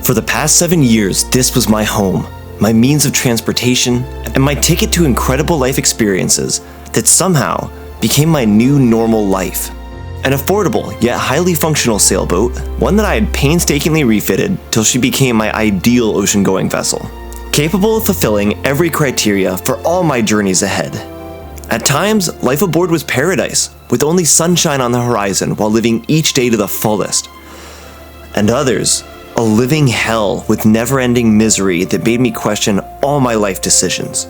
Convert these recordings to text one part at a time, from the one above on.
For the past 7 years, this was my home, my means of transportation, and my ticket to incredible life experiences that somehow became my new normal life. An affordable yet highly functional sailboat, one that I had painstakingly refitted till she became my ideal ocean-going vessel, capable of fulfilling every criteria for all my journeys ahead. At times, life aboard was paradise, with only sunshine on the horizon while living each day to the fullest. And others, a living hell with never-ending misery that made me question all my life decisions.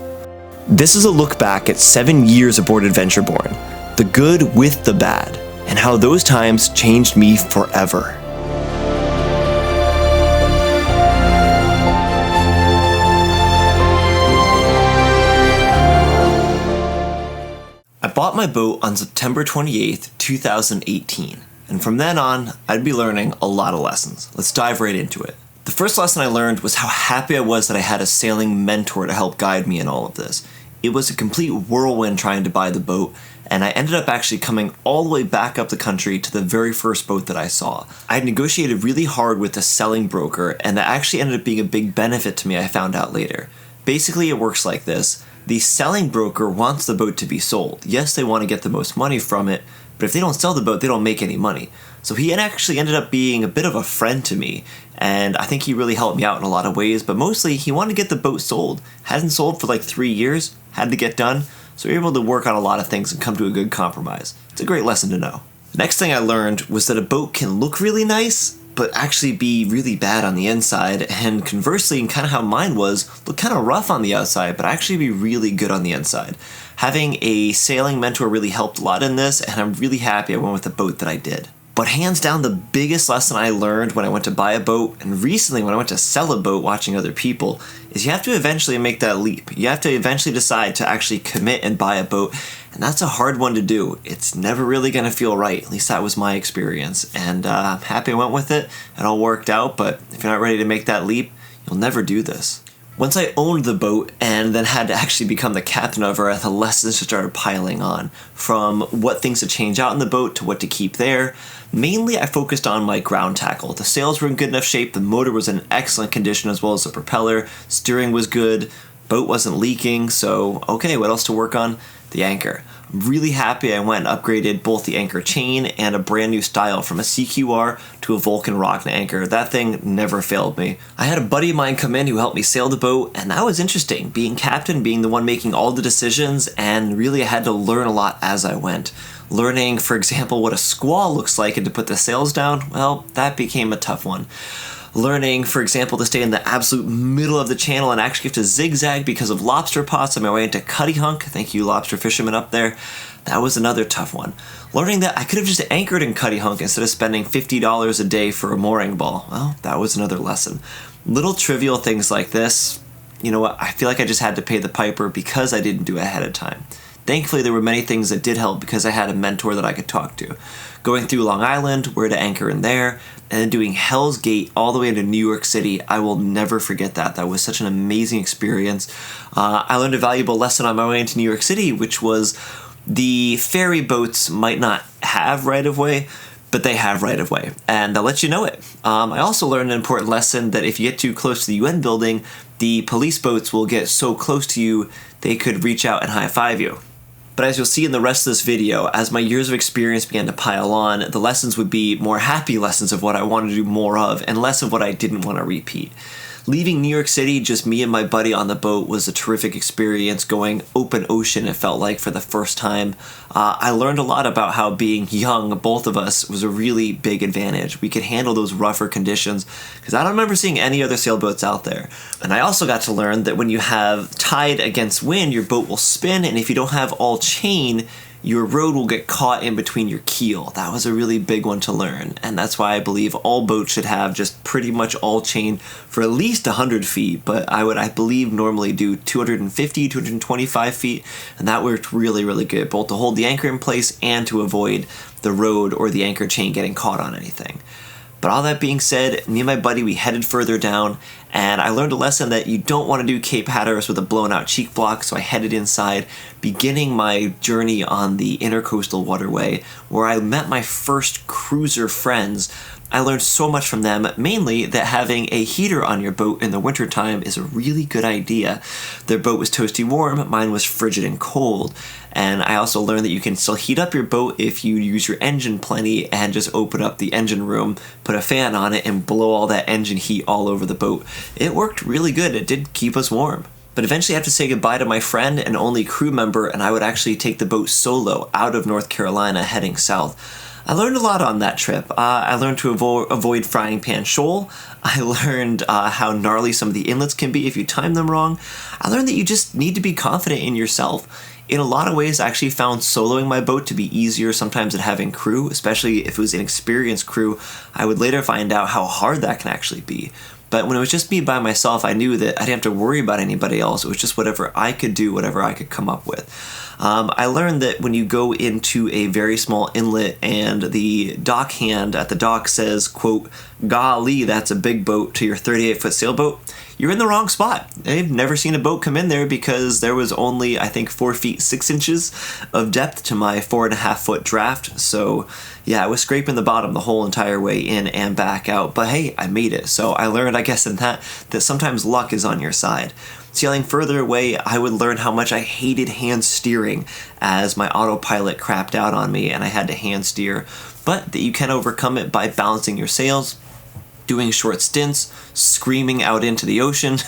This is a look back at 7 years aboard Adventureborne, the good with the bad, and how those times changed me forever. I bought my boat on September 28th, 2018, and from then on, I'd be learning a lot of lessons. Let's dive right into it. The first lesson I learned was how happy I was that I had a sailing mentor to help guide me in all of this. It was a complete whirlwind trying to buy the boat, and I ended up actually coming all the way back up the country to the very first boat that I saw. I had negotiated really hard with the selling broker, and that actually ended up being a big benefit to me, I found out later. Basically, it works like this. The selling broker wants the boat to be sold. Yes, they want to get the most money from it, but if they don't sell the boat, they don't make any money. So he actually ended up being a bit of a friend to me, and I think he really helped me out in a lot of ways, but mostly he wanted to get the boat sold. Hadn't sold for like 3 years, had to get done, so we were able to work on a lot of things and come to a good compromise. It's a great lesson to know. The next thing I learned was that a boat can look really nice, but actually be really bad on the inside, and conversely, and kind of how mine was, look kind of rough on the outside, but actually be really good on the inside. Having a sailing mentor really helped a lot in this, and I'm really happy I went with the boat that I did. But hands down, the biggest lesson I learned when I went to buy a boat, and recently when I went to sell a boat watching other people, is you have to eventually make that leap. You have to eventually decide to actually commit and buy a boat, and that's a hard one to do. It's never really going to feel right, at least that was my experience, and I'm happy I went with it. It all worked out, but if you're not ready to make that leap, you'll never do this. Once I owned the boat and then had to actually become the captain of her, the lessons just started piling on. From what things to change out in the boat to what to keep there. Mainly I focused on my ground tackle. The sails were in good enough shape, the motor was in excellent condition as well as the propeller, steering was good, boat wasn't leaking, so okay, what else to work on? The anchor. I'm really happy I went and upgraded both the anchor chain and a brand new style from a CQR to a Vulcan Rock anchor. That thing never failed me. I had a buddy of mine come in who helped me sail the boat, and that was interesting. Being captain, being the one making all the decisions, and really I had to learn a lot as I went. Learning, for example, what a squall looks like and to put the sails down, well, that became a tough one. Learning, for example, to stay in the absolute middle of the channel and actually have to zigzag because of lobster pots on my way into Cuttyhunk. Thank you, lobster fishermen up there. That was another tough one. Learning that I could have just anchored in Cuttyhunk instead of spending $50 a day for a mooring ball. Well, that was another lesson. Little trivial things like this, you know what, I feel like I just had to pay the piper because I didn't do it ahead of time. Thankfully, there were many things that did help because I had a mentor that I could talk to. Going through Long Island, where to anchor in there, and then doing Hell's Gate all the way into New York City. I will never forget that. That was such an amazing experience. I learned a valuable lesson on my way into New York City, which was the ferry boats might not have right-of-way, but they have right-of-way, and they'll let you know it. I also learned an important lesson that if you get too close to the UN building, the police boats will get so close to you, they could reach out and high-five you. But as you'll see in the rest of this video, as my years of experience began to pile on, the lessons would be more happy lessons of what I wanted to do more of, and less of what I didn't want to repeat. Leaving New York City, just me and my buddy on the boat, was a terrific experience. Going open ocean, it felt like, for the first time. I learned a lot about how being young, both of us, was a really big advantage. We could handle those rougher conditions, because I don't remember seeing any other sailboats out there. And I also got to learn that when you have tide against wind, your boat will spin, and if you don't have all chain, your rode will get caught in between your keel. That was a really big one to learn, and that's why I believe all boats should have just pretty much all chain for at least 100 feet, but I believe normally do 250, 225 feet, and that worked really, really good, both to hold the anchor in place and to avoid the rode or the anchor chain getting caught on anything. But all that being said, me and my buddy, we headed further down, and I learned a lesson that you don't want to do Cape Hatteras with a blown out cheek block, so I headed inside, beginning my journey on the intercoastal waterway, where I met my first cruiser friends. I learned so much from them, mainly that having a heater on your boat in the wintertime is a really good idea. Their boat was toasty warm, mine was frigid and cold. And I also learned that you can still heat up your boat if you use your engine plenty and just open up the engine room, put a fan on it, and blow all that engine heat all over the boat. It worked really good. It did keep us warm. But eventually I have to say goodbye to my friend and only crew member, and I would actually take the boat solo out of North Carolina heading south. I learned a lot on that trip. I learned to avoid frying pan shoal. I learned how gnarly some of the inlets can be if you time them wrong. I learned that you just need to be confident in yourself. In a lot of ways, I actually found soloing my boat to be easier sometimes than having crew, especially if it was an experienced crew. I would later find out how hard that can actually be. But when it was just me by myself, I knew that I didn't have to worry about anybody else. It was just whatever I could do, whatever I could come up with. I learned that when you go into a very small inlet and the dock hand at the dock says, quote, "Golly, that's a big boat," to your 38-foot sailboat, you're in the wrong spot. I've never seen a boat come in there because there was only, I think, 4 feet 6 inches of depth to my 4.5-foot draft. So yeah, I was scraping the bottom the whole entire way in and back out. But hey, I made it. So I learned, I guess, in that sometimes luck is on your side. Sailing further away, I would learn how much I hated hand steering as my autopilot crapped out on me and I had to hand steer, but that you can overcome it by balancing your sails, doing short stints, screaming out into the ocean,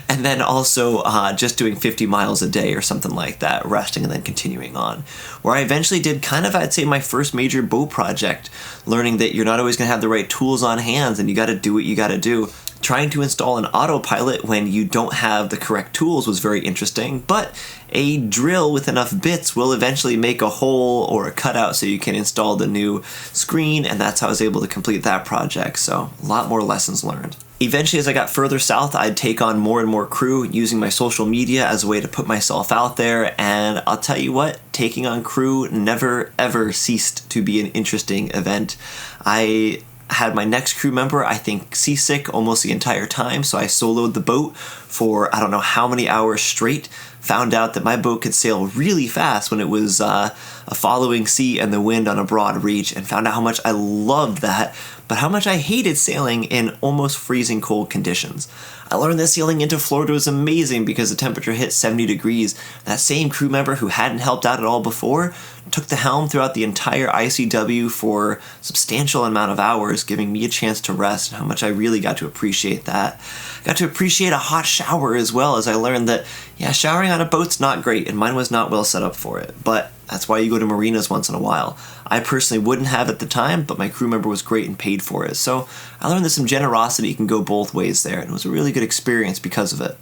and then also just doing 50 miles a day or something like that, resting and then continuing on. Where I eventually did kind of, I'd say, my first major boat project, learning that you're not always going to have the right tools on hand and you got to do what you got to do. Trying to install an autopilot when you don't have the correct tools was very interesting, but a drill with enough bits will eventually make a hole or a cutout so you can install the new screen, and that's how I was able to complete that project, so a lot more lessons learned. Eventually, as I got further south, I'd take on more and more crew using my social media as a way to put myself out there, and I'll tell you what, taking on crew never ever ceased to be an interesting event. I had my next crew member, I think, seasick almost the entire time, so I soloed the boat for I don't know how many hours straight. Found out that my boat could sail really fast when it was a following sea and the wind on a broad reach, and found out how much I loved that, but how much I hated sailing in almost freezing cold conditions. I learned that sailing into Florida was amazing because the temperature hit 70 degrees. That same crew member who hadn't helped out at all before took the helm throughout the entire ICW for a substantial amount of hours, giving me a chance to rest, and how much I really got to appreciate that. Got to appreciate a hot shower as well, as I learned that, yeah, showering on a boat's not great, and mine was not well set up for it, but that's why you go to marinas once in a while. I personally wouldn't have at the time, but my crew member was great and paid for it, so I learned that some generosity can go both ways there, and it was a really good experience because of it.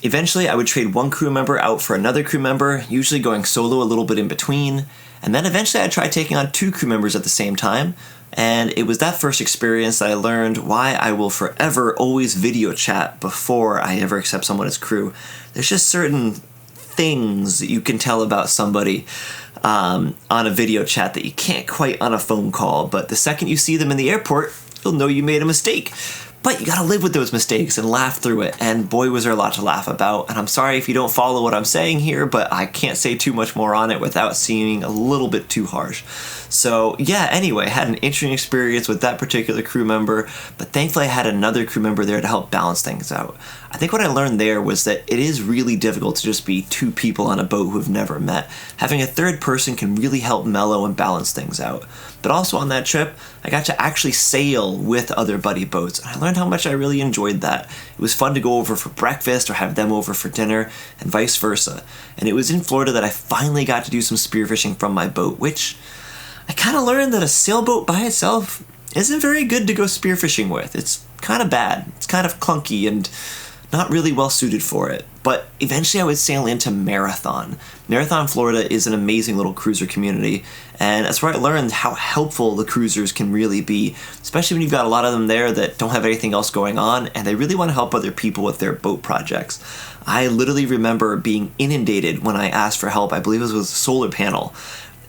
Eventually, I would trade one crew member out for another crew member, usually going solo a little bit in between, and then eventually I'd try taking on 2 crew members at the same time, and it was that first experience that I learned why I will forever always video chat before I ever accept someone as crew. There's just certain things that you can tell about somebody on a video chat that you can't quite on a phone call, but the second you see them in the airport, you'll know you made a mistake. But you gotta live with those mistakes and laugh through it, and boy was there a lot to laugh about. And I'm sorry if you don't follow what I'm saying here, but I can't say too much more on it without seeming a little bit too harsh. So yeah, anyway, had an interesting experience with that particular crew member, but thankfully I had another crew member there to help balance things out. I think what I learned there was that it is really difficult to just be 2 people on a boat who have never met. Having a third person can really help mellow and balance things out. But also on that trip, I got to actually sail with other buddy boats, and I learned how much I really enjoyed that. It was fun to go over for breakfast or have them over for dinner, and vice versa. And it was in Florida that I finally got to do some spearfishing from my boat, which I kind of learned that a sailboat by itself isn't very good to go spearfishing with. It's kind of bad. It's kind of clunky and not really well suited for it. But eventually I would sail into Marathon. Marathon, Florida is an amazing little cruiser community, and that's where I learned how helpful the cruisers can really be, especially when you've got a lot of them there that don't have anything else going on and they really want to help other people with their boat projects. I literally remember being inundated when I asked for help. I believe it was with a solar panel.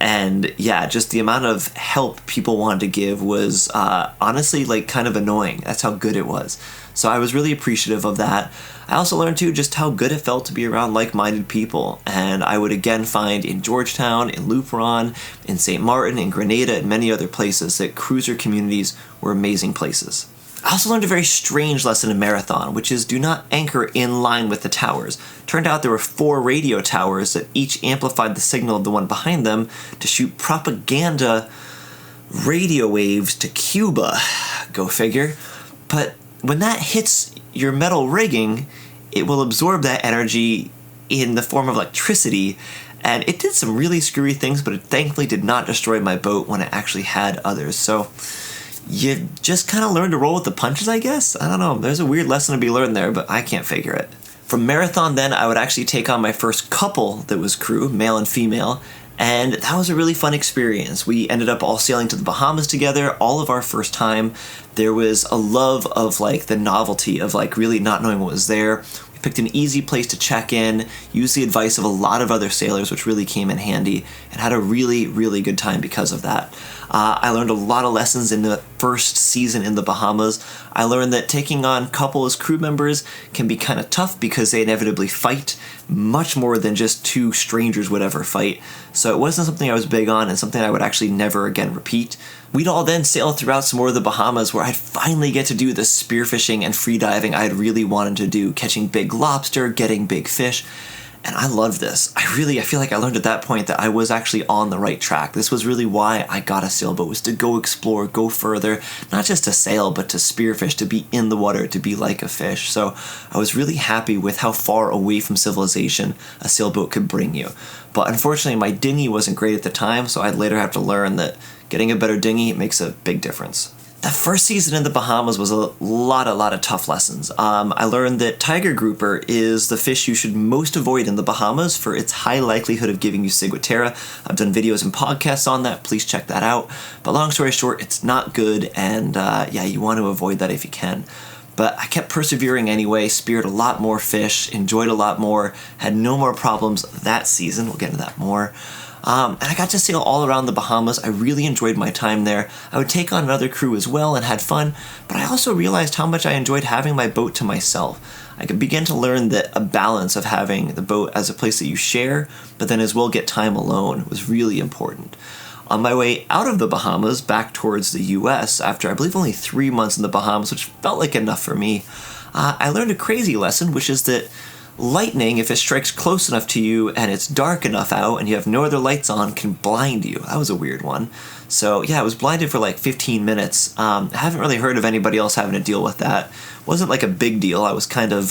And yeah, just the amount of help people wanted to give was honestly like kind of annoying. That's how good it was. So I was really appreciative of that. I also learned too just how good it felt to be around like-minded people, and I would again find in Georgetown, in Luperon, in St. Martin, in Grenada, and many other places that cruiser communities were amazing places. I also learned a very strange lesson in Marathon, which is do not anchor in line with the towers. Turned out there were 4 radio towers that each amplified the signal of the one behind them to shoot propaganda radio waves to Cuba. Go figure. But when that hits your metal rigging, it will absorb that energy in the form of electricity, and it did some really screwy things, but it thankfully did not destroy my boat when it actually had others. So you just kind of learn to roll with the punches, I guess. I don't know, there's a weird lesson to be learned there, but I can't figure it. From Marathon then, I would actually take on my first couple that was crew, male and female, and that was a really fun experience. We ended up all sailing to the Bahamas together, all of our first time. There was a love of the novelty of really not knowing what was there. We picked an easy place to check in, used the advice of a lot of other sailors, which really came in handy, and had a really, really good time because of that. I learned a lot of lessons in the first season in the Bahamas. I learned that taking on couple as crew members can be kind of tough because they inevitably fight much more than just 2 strangers would ever fight. So it wasn't something I was big on and something I would actually never again repeat. We'd all then sail throughout some more of the Bahamas where I'd finally get to do the spearfishing and freediving I had really wanted to do, catching big lobster, getting big fish. And I love this. I feel like I learned at that point that I was actually on the right track. This was really why I got a sailboat, was to go explore, go further, not just to sail, but to spearfish, to be in the water, to be like a fish. So I was really happy with how far away from civilization a sailboat could bring you. But unfortunately, my dinghy wasn't great at the time, so I'd later have to learn that getting a better dinghy makes a big difference. The first season in the Bahamas was a lot of tough lessons. I learned that tiger grouper is the fish you should most avoid in the Bahamas for its high likelihood of giving you ciguatera. I've done videos and podcasts on that, please check that out. But long story short, it's not good, and you want to avoid that if you can. But I kept persevering anyway, speared a lot more fish, enjoyed a lot more, had no more problems that season, we'll get into that more. And I got to sail all around the Bahamas. I really enjoyed my time there. I would take on another crew as well and had fun, but I also realized how much I enjoyed having my boat to myself. I began to learn that a balance of having the boat as a place that you share, but then as well get time alone was really important. On my way out of the Bahamas, back towards the US, after I believe only 3 months in the Bahamas, which felt like enough for me, I learned a crazy lesson, which is that lightning, if it strikes close enough to you and it's dark enough out and you have no other lights on, can blind you. That was a weird one. So yeah, I was blinded for 15 minutes. I haven't really heard of anybody else having to deal with that. Wasn't a big deal. I was kind of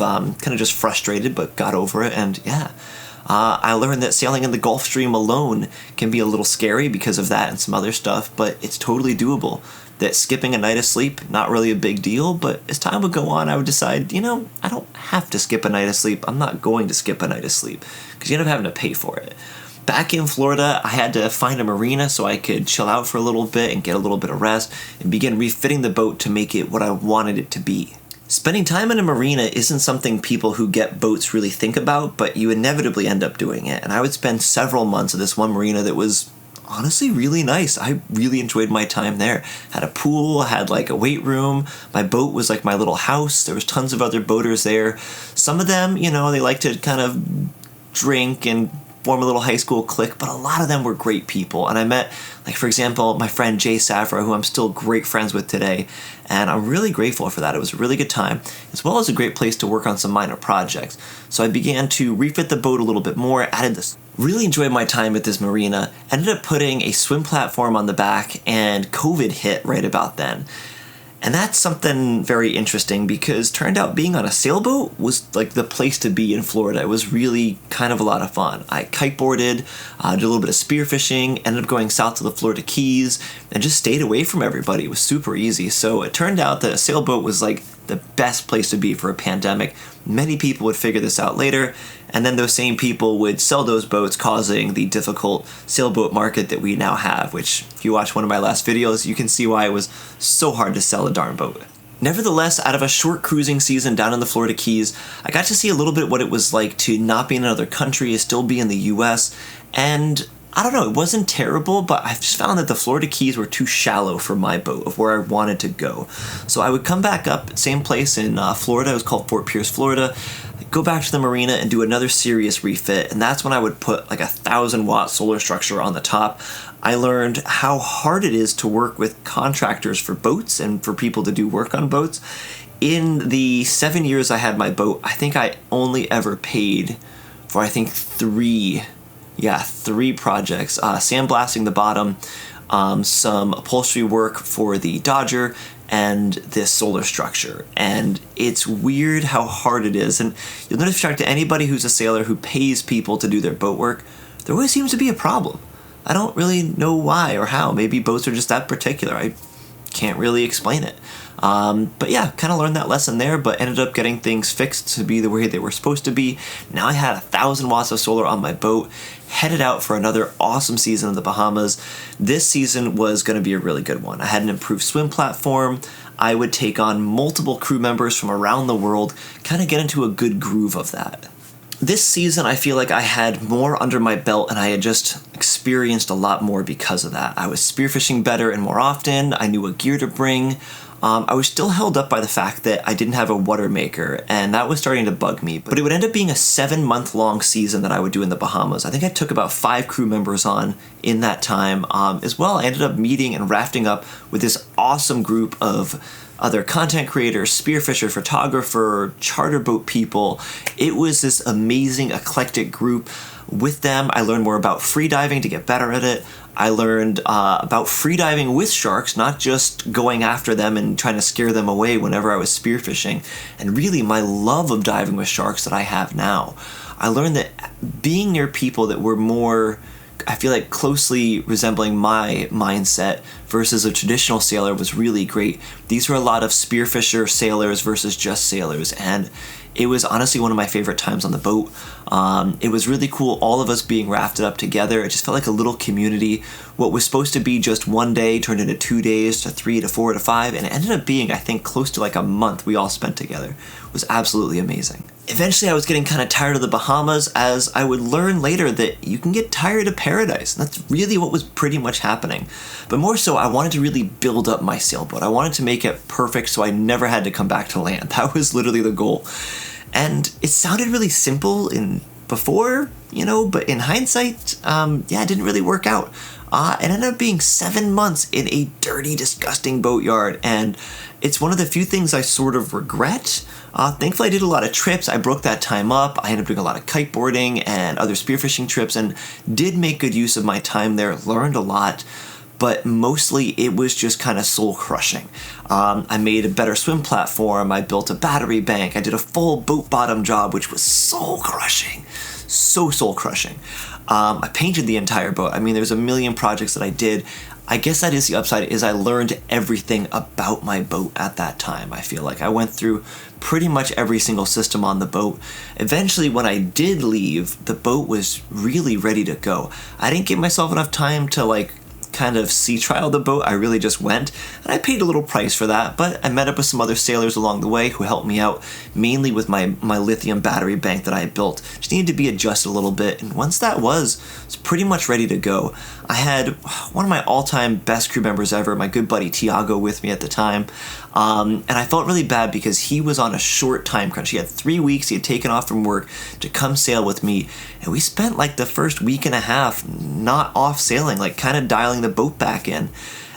just frustrated, but got over it. And yeah, I learned that sailing in the Gulf Stream alone can be a little scary because of that and some other stuff, but it's totally doable. That skipping a night of sleep, not really a big deal, but as time would go on, I would decide, I don't have to skip a night of sleep. I'm not going to skip a night of sleep, because you end up having to pay for it. Back in Florida, I had to find a marina so I could chill out for a little bit and get a little bit of rest and begin refitting the boat to make it what I wanted it to be. Spending time in a marina isn't something people who get boats really think about, but you inevitably end up doing it. And I would spend several months at this one marina that was honestly really nice. I really enjoyed my time there. Had a pool, had a weight room. My boat was my little house. There was tons of other boaters there. Some of them, they like to kind of drink and form a little high school clique, but a lot of them were great people. And I met, for example, my friend Jay Safra, who I'm still great friends with today, and I'm really grateful for that. It was a really good time, as well as a great place to work on some minor projects. So I began to refit the boat a little bit more, added this. Really enjoyed my time at this marina, ended up putting a swim platform on the back, and COVID hit right about then. And that's something very interesting because turned out being on a sailboat was the place to be in Florida. It was really kind of a lot of fun. I kiteboarded, did a little bit of spearfishing, ended up going south to the Florida Keys, and just stayed away from everybody. It was super easy. So it turned out that a sailboat was the best place to be for a pandemic. Many people would figure this out later, and then those same people would sell those boats, causing the difficult sailboat market that we now have, which, if you watch one of my last videos, you can see why it was so hard to sell a darn boat. Nevertheless, out of a short cruising season down in the Florida Keys, I got to see a little bit what it was like to not be in another country, still be in the US, and I don't know, it wasn't terrible, but I just found that the Florida Keys were too shallow for my boat of where I wanted to go. So I would come back up, same place in Florida, it was called Fort Pierce, Florida, I'd go back to the marina and do another serious refit, and that's when I would put like a 1,000-watt solar structure on the top. I learned how hard it is to work with contractors for boats and for people to do work on boats. In the 7 years I had my boat, I think I only ever paid for, I think, three projects. Sandblasting the bottom, some upholstery work for the Dodger, and this solar structure. And it's weird how hard it is. And you'll notice if you talk to anybody who's a sailor who pays people to do their boat work, there always seems to be a problem. I don't really know why or how. Maybe boats are just that particular. I can't really explain it. But yeah, kind of learned that lesson there, but ended up getting things fixed to be the way they were supposed to be. Now I had 1,000 watts of solar on my boat, headed out for another awesome season in the Bahamas. This season was going to be a really good one. I had an improved swim platform. I would take on multiple crew members from around the world, kind of get into a good groove of that. This season, I feel like I had more under my belt and I had just experienced a lot more because of that. I was spearfishing better and more often. I knew what gear to bring. I was still held up by the fact that I didn't have a water maker, and that was starting to bug me. But it would end up being a 7-month-long season that I would do in the Bahamas. I think I took about 5 crew members on in that time. As well, I ended up meeting and rafting up with this awesome group of other content creators, spearfisher, photographer, charter boat people. It was this amazing, eclectic group. With them, I learned more about freediving to get better at it. I learned about freediving with sharks, not just going after them and trying to scare them away whenever I was spearfishing, and really my love of diving with sharks that I have now. I learned that being near people that were more, I feel like, closely resembling my mindset versus a traditional sailor was really great. These were a lot of spearfisher sailors versus just sailors, and it was honestly one of my favorite times on the boat. It was really cool, all of us being rafted up together. It just felt like a little community. What was supposed to be just one day turned into 2 days to 3 to 4 to 5, and it ended up being, I think, close to like a month we all spent together. It was absolutely amazing. Eventually I was getting kind of tired of the Bahamas, as I would learn later that you can get tired of paradise. And that's really what was pretty much happening. But more so, I wanted to really build up my sailboat. I wanted to make it perfect so I never had to come back to land. That was literally the goal. And it sounded really simple before, but in hindsight, it didn't really work out. It ended up being 7 months in a dirty, disgusting boatyard, and it's one of the few things I sort of regret. Thankfully, I did a lot of trips. I broke that time up. I ended up doing a lot of kiteboarding and other spearfishing trips, and did make good use of my time there, learned a lot. But mostly it was just kind of soul-crushing. I made a better swim platform, I built a battery bank, I did a full boat bottom job, which was soul-crushing. So soul-crushing. I painted the entire boat. I mean, there's a million projects that I did. I guess that is the upside, is I learned everything about my boat at that time. I feel like I went through pretty much every single system on the boat. Eventually, when I did leave, the boat was really ready to go. I didn't give myself enough time to kind of sea trial the boat. I really just went, and I paid a little price for that, but I met up with some other sailors along the way who helped me out, mainly with my lithium battery bank that I had built. Just needed to be adjusted a little bit, and once that was pretty much ready to go. I had one of my all-time best crew members ever, my good buddy Tiago, with me at the time, and I felt really bad because he was on a short time crunch. He had 3 weeks, he had taken off from work to come sail with me, and we spent the first week and a half not off sailing, kind of dialing the boat back in,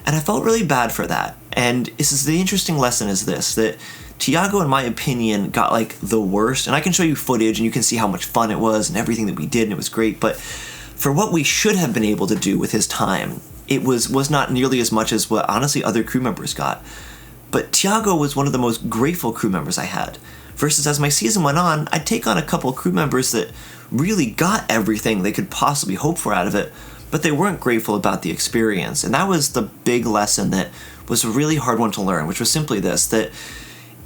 and I felt really bad for that. And this is the interesting lesson, is this, that Tiago, in my opinion, got the worst, and I can show you footage and you can see how much fun it was and everything that we did, and it was great, but for what we should have been able to do with his time, it was not nearly as much as what honestly other crew members got. But Tiago was one of the most grateful crew members I had, versus as my season went on, I'd take on a couple crew members that really got everything they could possibly hope for out of it, but they weren't grateful about the experience. And that was the big lesson that was a really hard one to learn, which was simply this, that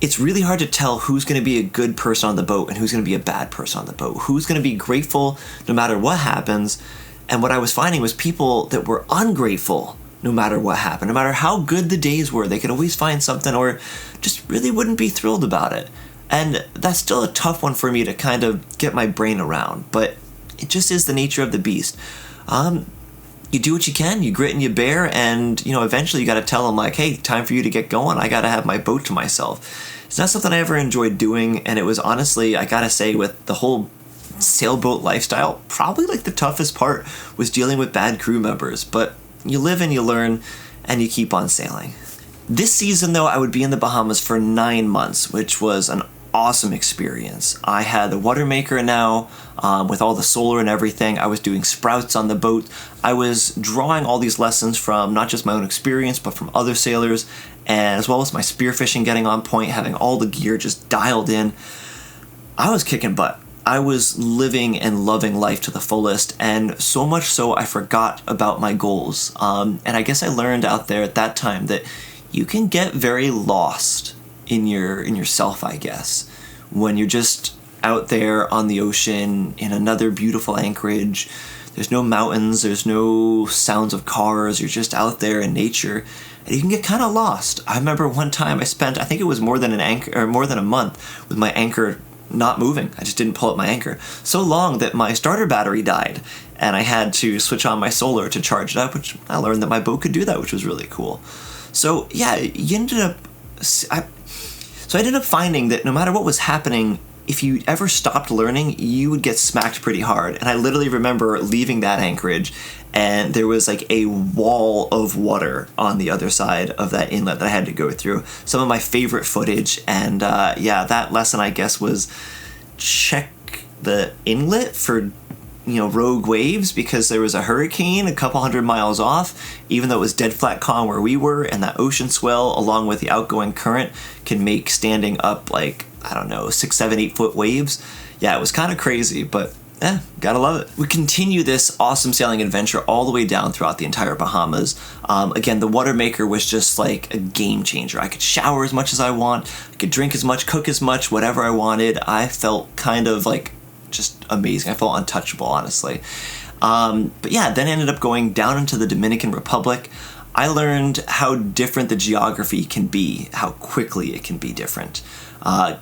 it's really hard to tell who's going to be a good person on the boat and who's going to be a bad person on the boat, who's going to be grateful no matter what happens. And what I was finding was people that were ungrateful no matter what happened, no matter how good the days were, they could always find something or just really wouldn't be thrilled about it. And that's still a tough one for me to kind of get my brain around, but it just is the nature of the beast. you do what you can, you grit and you bear, and eventually you got to tell them like, hey, time for you to get going. I got to have my boat to myself. It's not something I ever enjoyed doing, and it was honestly, I gotta say, with the whole sailboat lifestyle, probably like the toughest part was dealing with bad crew members. But you live and you learn, and you keep on sailing. This season, though, I would be in the Bahamas for 9 months, which was an awesome experience. I had the water maker now, with all the solar and everything. I was doing sprouts on the boat. I was drawing all these lessons from not just my own experience, but from other sailors, and as well as my spearfishing getting on point, having all the gear just dialed in. I was kicking butt. I was living and loving life to the fullest, and so much so I forgot about my goals. And I guess I learned out there at that time that you can get very lost in yourself, I guess, when you're just out there on the ocean in another beautiful anchorage. There's no mountains, there's no sounds of cars, you're just out there in nature, and you can get kind of lost. I remember one time I spent, I think it was more than a month with my anchor not moving. I just didn't pull up my anchor. So long that my starter battery died, and I had to switch on my solar to charge it up, which I learned that my boat could do that, which was really cool. So yeah, I ended up finding that no matter what was happening, if you ever stopped learning, you would get smacked pretty hard. And I literally remember leaving that anchorage, and there was like a wall of water on the other side of that inlet that I had to go through. Some of my favorite footage, and that lesson, I guess, was check the inlet for rogue waves, because there was a hurricane a couple 100 miles off, even though it was dead flat calm where we were, and that ocean swell along with the outgoing current can make standing up like, I don't know, 6, 7, 8 foot waves. Yeah, it was kind of crazy, but gotta love it. We continue this awesome sailing adventure all the way down throughout the entire Bahamas. Again, the water maker was just like a game changer. I could shower as much as I want, I could drink as much, cook as much, whatever I wanted. I felt kind of like just amazing. I felt untouchable, honestly. But yeah, then I ended up going down into the Dominican Republic. I learned how different the geography can be, how quickly it can be different.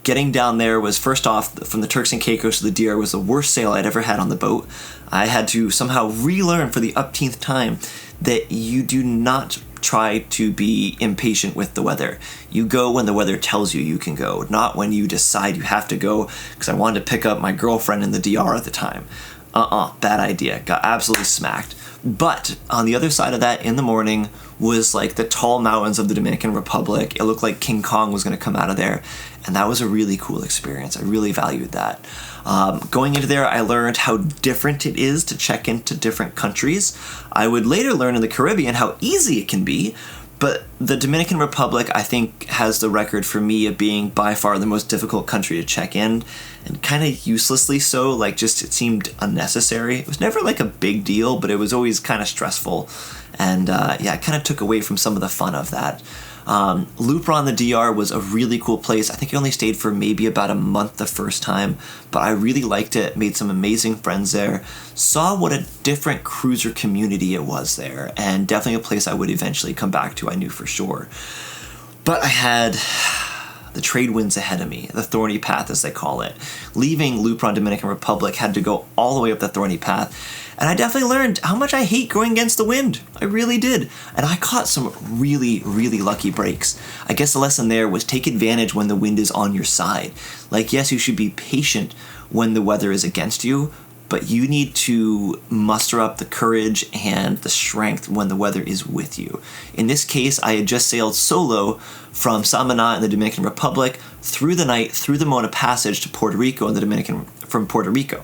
Getting down there was, first off, from the Turks and Caicos to the DR was the worst sail I'd ever had on the boat. I had to somehow relearn for the upteenth time that you do not try to be impatient with the weather. You go when the weather tells you can go, not when you decide you have to go, because I wanted to pick up my girlfriend in the DR at the time. Bad idea. Got absolutely smacked. But on the other side of that, in the morning, was like the tall mountains of the Dominican Republic. It looked like King Kong was going to come out of there, and that was a really cool experience. I really valued that. Going into there, I learned how different it is to check into different countries. I would later learn in the Caribbean how easy it can be, but the Dominican Republic, I think, has the record for me of being by far the most difficult country to check in, and kind of uselessly so. Like, just it seemed unnecessary. It was never like a big deal, but it was always kind of stressful, and it kind of took away from some of the fun of that. Lupra on the DR was a really cool place. I think I only stayed for maybe about a month the first time, but I really liked it, made some amazing friends there, saw what a different cruiser community it was there, and definitely a place I would eventually come back to, I knew for sure. But I had the trade winds ahead of me, the Thorny path as they call it. Leaving Lupra on Dominican Republic, had to go all the way up the Thorny path, and I definitely learned how much I hate going against the wind. I really did. And I caught some really, really lucky breaks. I guess the lesson there was take advantage when the wind is on your side. Like, yes, you should be patient when the weather is against you, but you need to muster up the courage and the strength when the weather is with you. In this case, I had just sailed solo from Samaná in the Dominican Republic through the night, through the Mona Passage to Puerto Rico from Puerto Rico.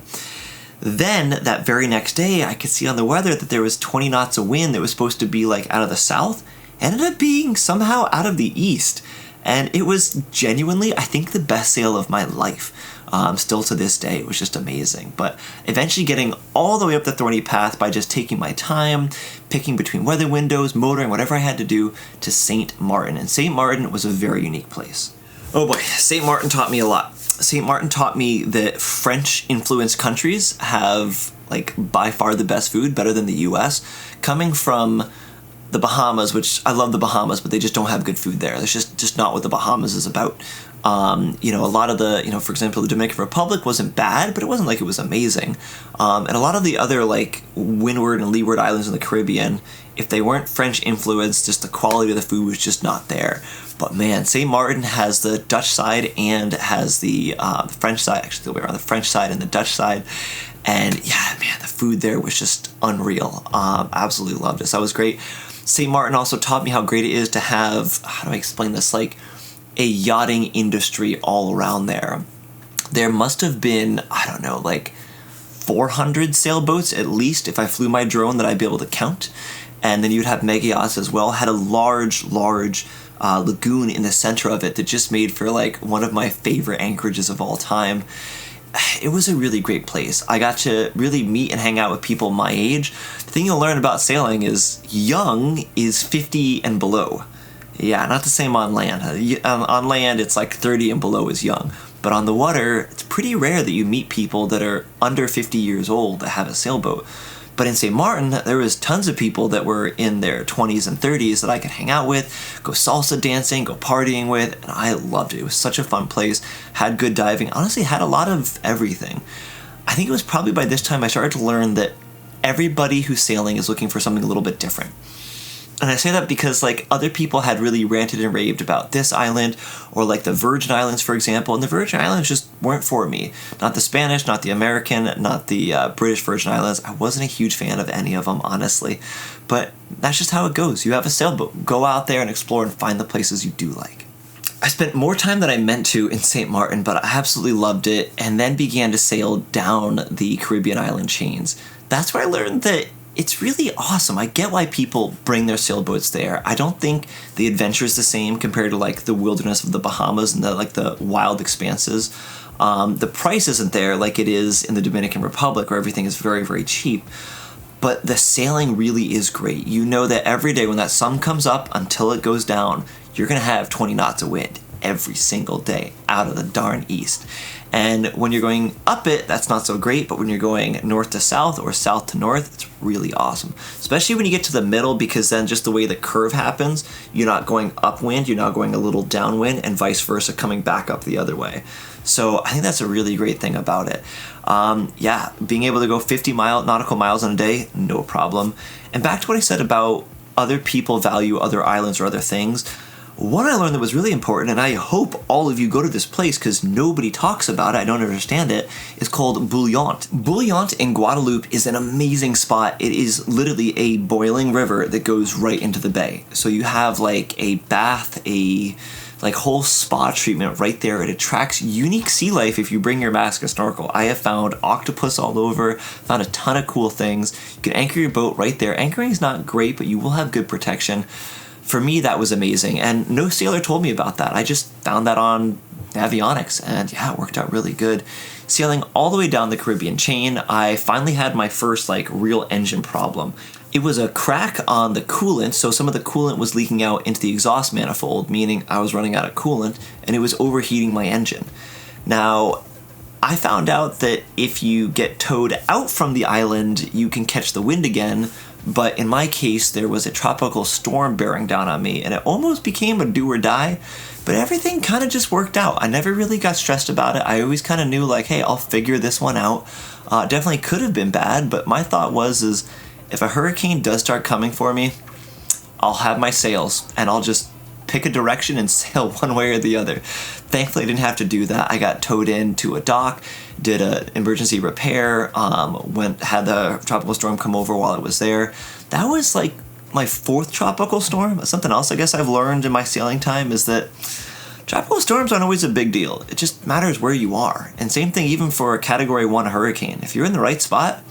Then, that very next day, I could see on the weather that there was 20 knots of wind that was supposed to be like out of the south, ended up being somehow out of the east. And it was genuinely, I think, the best sail of my life. Still to this day, it was just amazing. But eventually getting all the way up the Thorny path by just taking my time, picking between weather windows, motoring, whatever I had to do, to St. Martin. And St. Martin was a very unique place. Oh boy, St. Martin taught me a lot. St. Martin taught me that French-influenced countries have, like, by far the best food, better than the U.S. Coming from the Bahamas, which I love the Bahamas, but they just don't have good food there. That's just not what the Bahamas is about. A lot of the, for example, the Dominican Republic wasn't bad, but it wasn't like it was amazing. And a lot of the other like windward and leeward islands in the Caribbean, if they weren't French influenced, just the quality of the food was just not there. But man, St. Martin has the Dutch side and has the French side, actually the way around, the French side and the Dutch side. And yeah, man, the food there was just unreal. Absolutely loved it. So that was great. St. Martin also taught me how great it is to have, how do I explain this, like a yachting industry all around there. There must have been, I don't know, like 400 sailboats at least if I flew my drone that I'd be able to count. And then you'd have mega yachts as well. Had a large lagoon in the center of it that just made for like one of my favorite anchorages of all time. It was a really great place. I got to really meet and hang out with people my age. The thing you'll learn about sailing is young is 50 and below. Yeah, not the same on land. On land, it's like 30 and below is young. But on the water, it's pretty rare that you meet people that are under 50 years old that have a sailboat. But in St. Martin, there was tons of people that were in their 20s and 30s that I could hang out with, go salsa dancing, go partying with, and I loved it. It was such a fun place, had good diving, honestly had a lot of everything. I think it was probably by this time I started to learn that everybody who's sailing is looking for something a little bit different. And I say that because like other people had really ranted and raved about this island or like the Virgin Islands, for example, and the Virgin Islands just weren't for me. Not the Spanish, not the American, not the British Virgin Islands. I wasn't a huge fan of any of them, honestly. But that's just how it goes. You have a sailboat. Go out there and explore and find the places you do like. I spent more time than I meant to in St. Martin, but I absolutely loved it, and then began to sail down the Caribbean island chains. That's where I learned that it's really awesome. I get why people bring their sailboats there. I don't think the adventure is the same compared to like the wilderness of the Bahamas and the wild expanses. The price isn't there like it is in the Dominican Republic where everything is very, very cheap. But the sailing really is great. You know that every day when that sun comes up until it goes down, you're going to have 20 knots of wind every single day out of the darn east. And when you're going up it, that's not so great, but when you're going north to south or south to north, it's really awesome. Especially when you get to the middle, because then just the way the curve happens, you're not going upwind, you're not going a little downwind, and vice versa, coming back up the other way. So I think that's a really great thing about it. Being able to go 50 nautical miles in a day, no problem. And back to what I said about other people value other islands or other things. One I learned that was really important, and I hope all of you go to this place because nobody talks about it, I don't understand it, is called Bouillante. Bouillante in Guadeloupe is an amazing spot. It is literally a boiling river that goes right into the bay. So you have like a bath, a whole spa treatment right there. It attracts unique sea life if you bring your mask and snorkel. I have found octopus all over, found a ton of cool things. You can anchor your boat right there. Anchoring is not great, but you will have good protection. For me, that was amazing, and no sailor told me about that. I just found that on Navionics, and yeah, it worked out really good. Sailing all the way down the Caribbean chain, I finally had my first real engine problem. It was a crack on the coolant, so some of the coolant was leaking out into the exhaust manifold, meaning I was running out of coolant, and it was overheating my engine. Now, I found out that if you get towed out from the island, you can catch the wind again, but in my case, there was a tropical storm bearing down on me, and it almost became a do or die, but everything kind of just worked out. I never really got stressed about it. I always kind of knew, hey, I'll figure this one out. Definitely could have been bad, but my thought was if a hurricane does start coming for me, I'll have my sails, and I'll just pick a direction and sail one way or the other. Thankfully, I didn't have to do that. I got towed into a dock, did an emergency repair, had the tropical storm come over while I was there. That was my fourth tropical storm. Something else I guess I've learned in my sailing time is that tropical storms aren't always a big deal. It just matters where you are. And same thing even for a Category 1 hurricane. If you're in the right spot,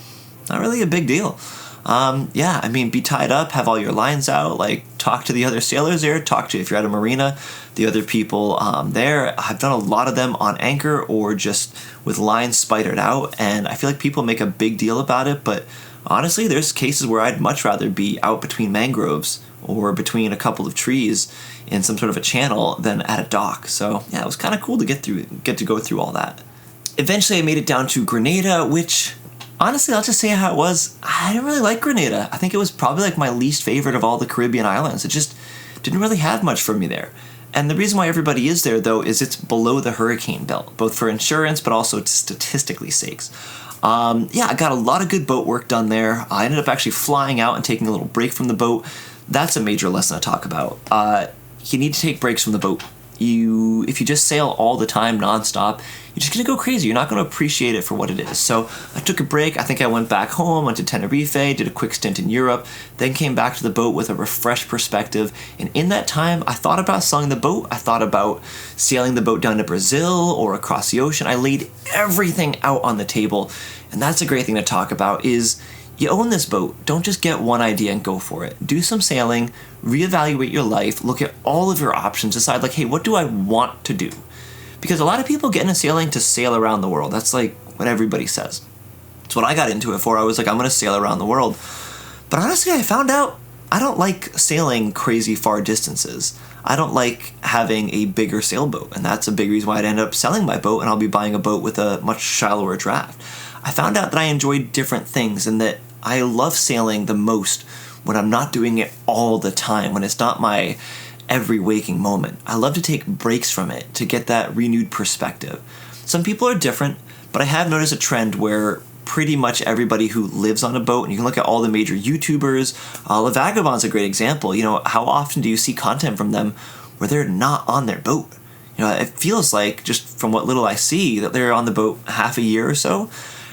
not really a big deal. Be tied up, have all your lines out, talk to the other sailors there, talk to, if you're at a marina, the other people there. I've done a lot of them on anchor or just with lines spidered out, and I feel like people make a big deal about it, but honestly, there's cases where I'd much rather be out between mangroves or between a couple of trees in some sort of a channel than at a dock. So yeah, it was kind of cool to get to go through all that. Eventually I made it down to Grenada, which honestly, I'll just say how it was. I didn't really like Grenada. I think it was probably my least favorite of all the Caribbean islands. It just didn't really have much for me there. And the reason why everybody is there, though, is it's below the hurricane belt, both for insurance but also statistically sakes. I got a lot of good boat work done there. I ended up actually flying out and taking a little break from the boat. That's a major lesson I talk about. You need to take breaks from the boat. If you just sail all the time nonstop, you're just going to go crazy. You're not going to appreciate it for what it is. So I took a break. I think I went back home, went to Tenerife, did a quick stint in Europe, then came back to the boat with a refreshed perspective. And in that time, I thought about selling the boat. I thought about sailing the boat down to Brazil or across the ocean. I laid everything out on the table. And that's a great thing to talk about is you own this boat. Don't just get one idea and go for it. Do some sailing, reevaluate your life, look at all of your options, decide like, hey, what do I want to do? Because a lot of people get into sailing to sail around the world. That's like what everybody says. It's what I got into it for. I was like, I'm going to sail around the world. But honestly, I found out I don't like sailing crazy far distances. I don't like having a bigger sailboat. And that's a big reason why I'd end up selling my boat and I'll be buying a boat with a much shallower draft. I found out that I enjoyed different things and that I love sailing the most when I'm not doing it all the time, when it's not my every waking moment. I love to take breaks from it to get that renewed perspective. Some people are different, but I have noticed a trend where pretty much everybody who lives on a boat, and you can look at all the major YouTubers, Le Vagabond's a great example. You know, how often do you see content from them where they're not on their boat? You know, it feels like, just from what little I see, that they're on the boat half a year or so.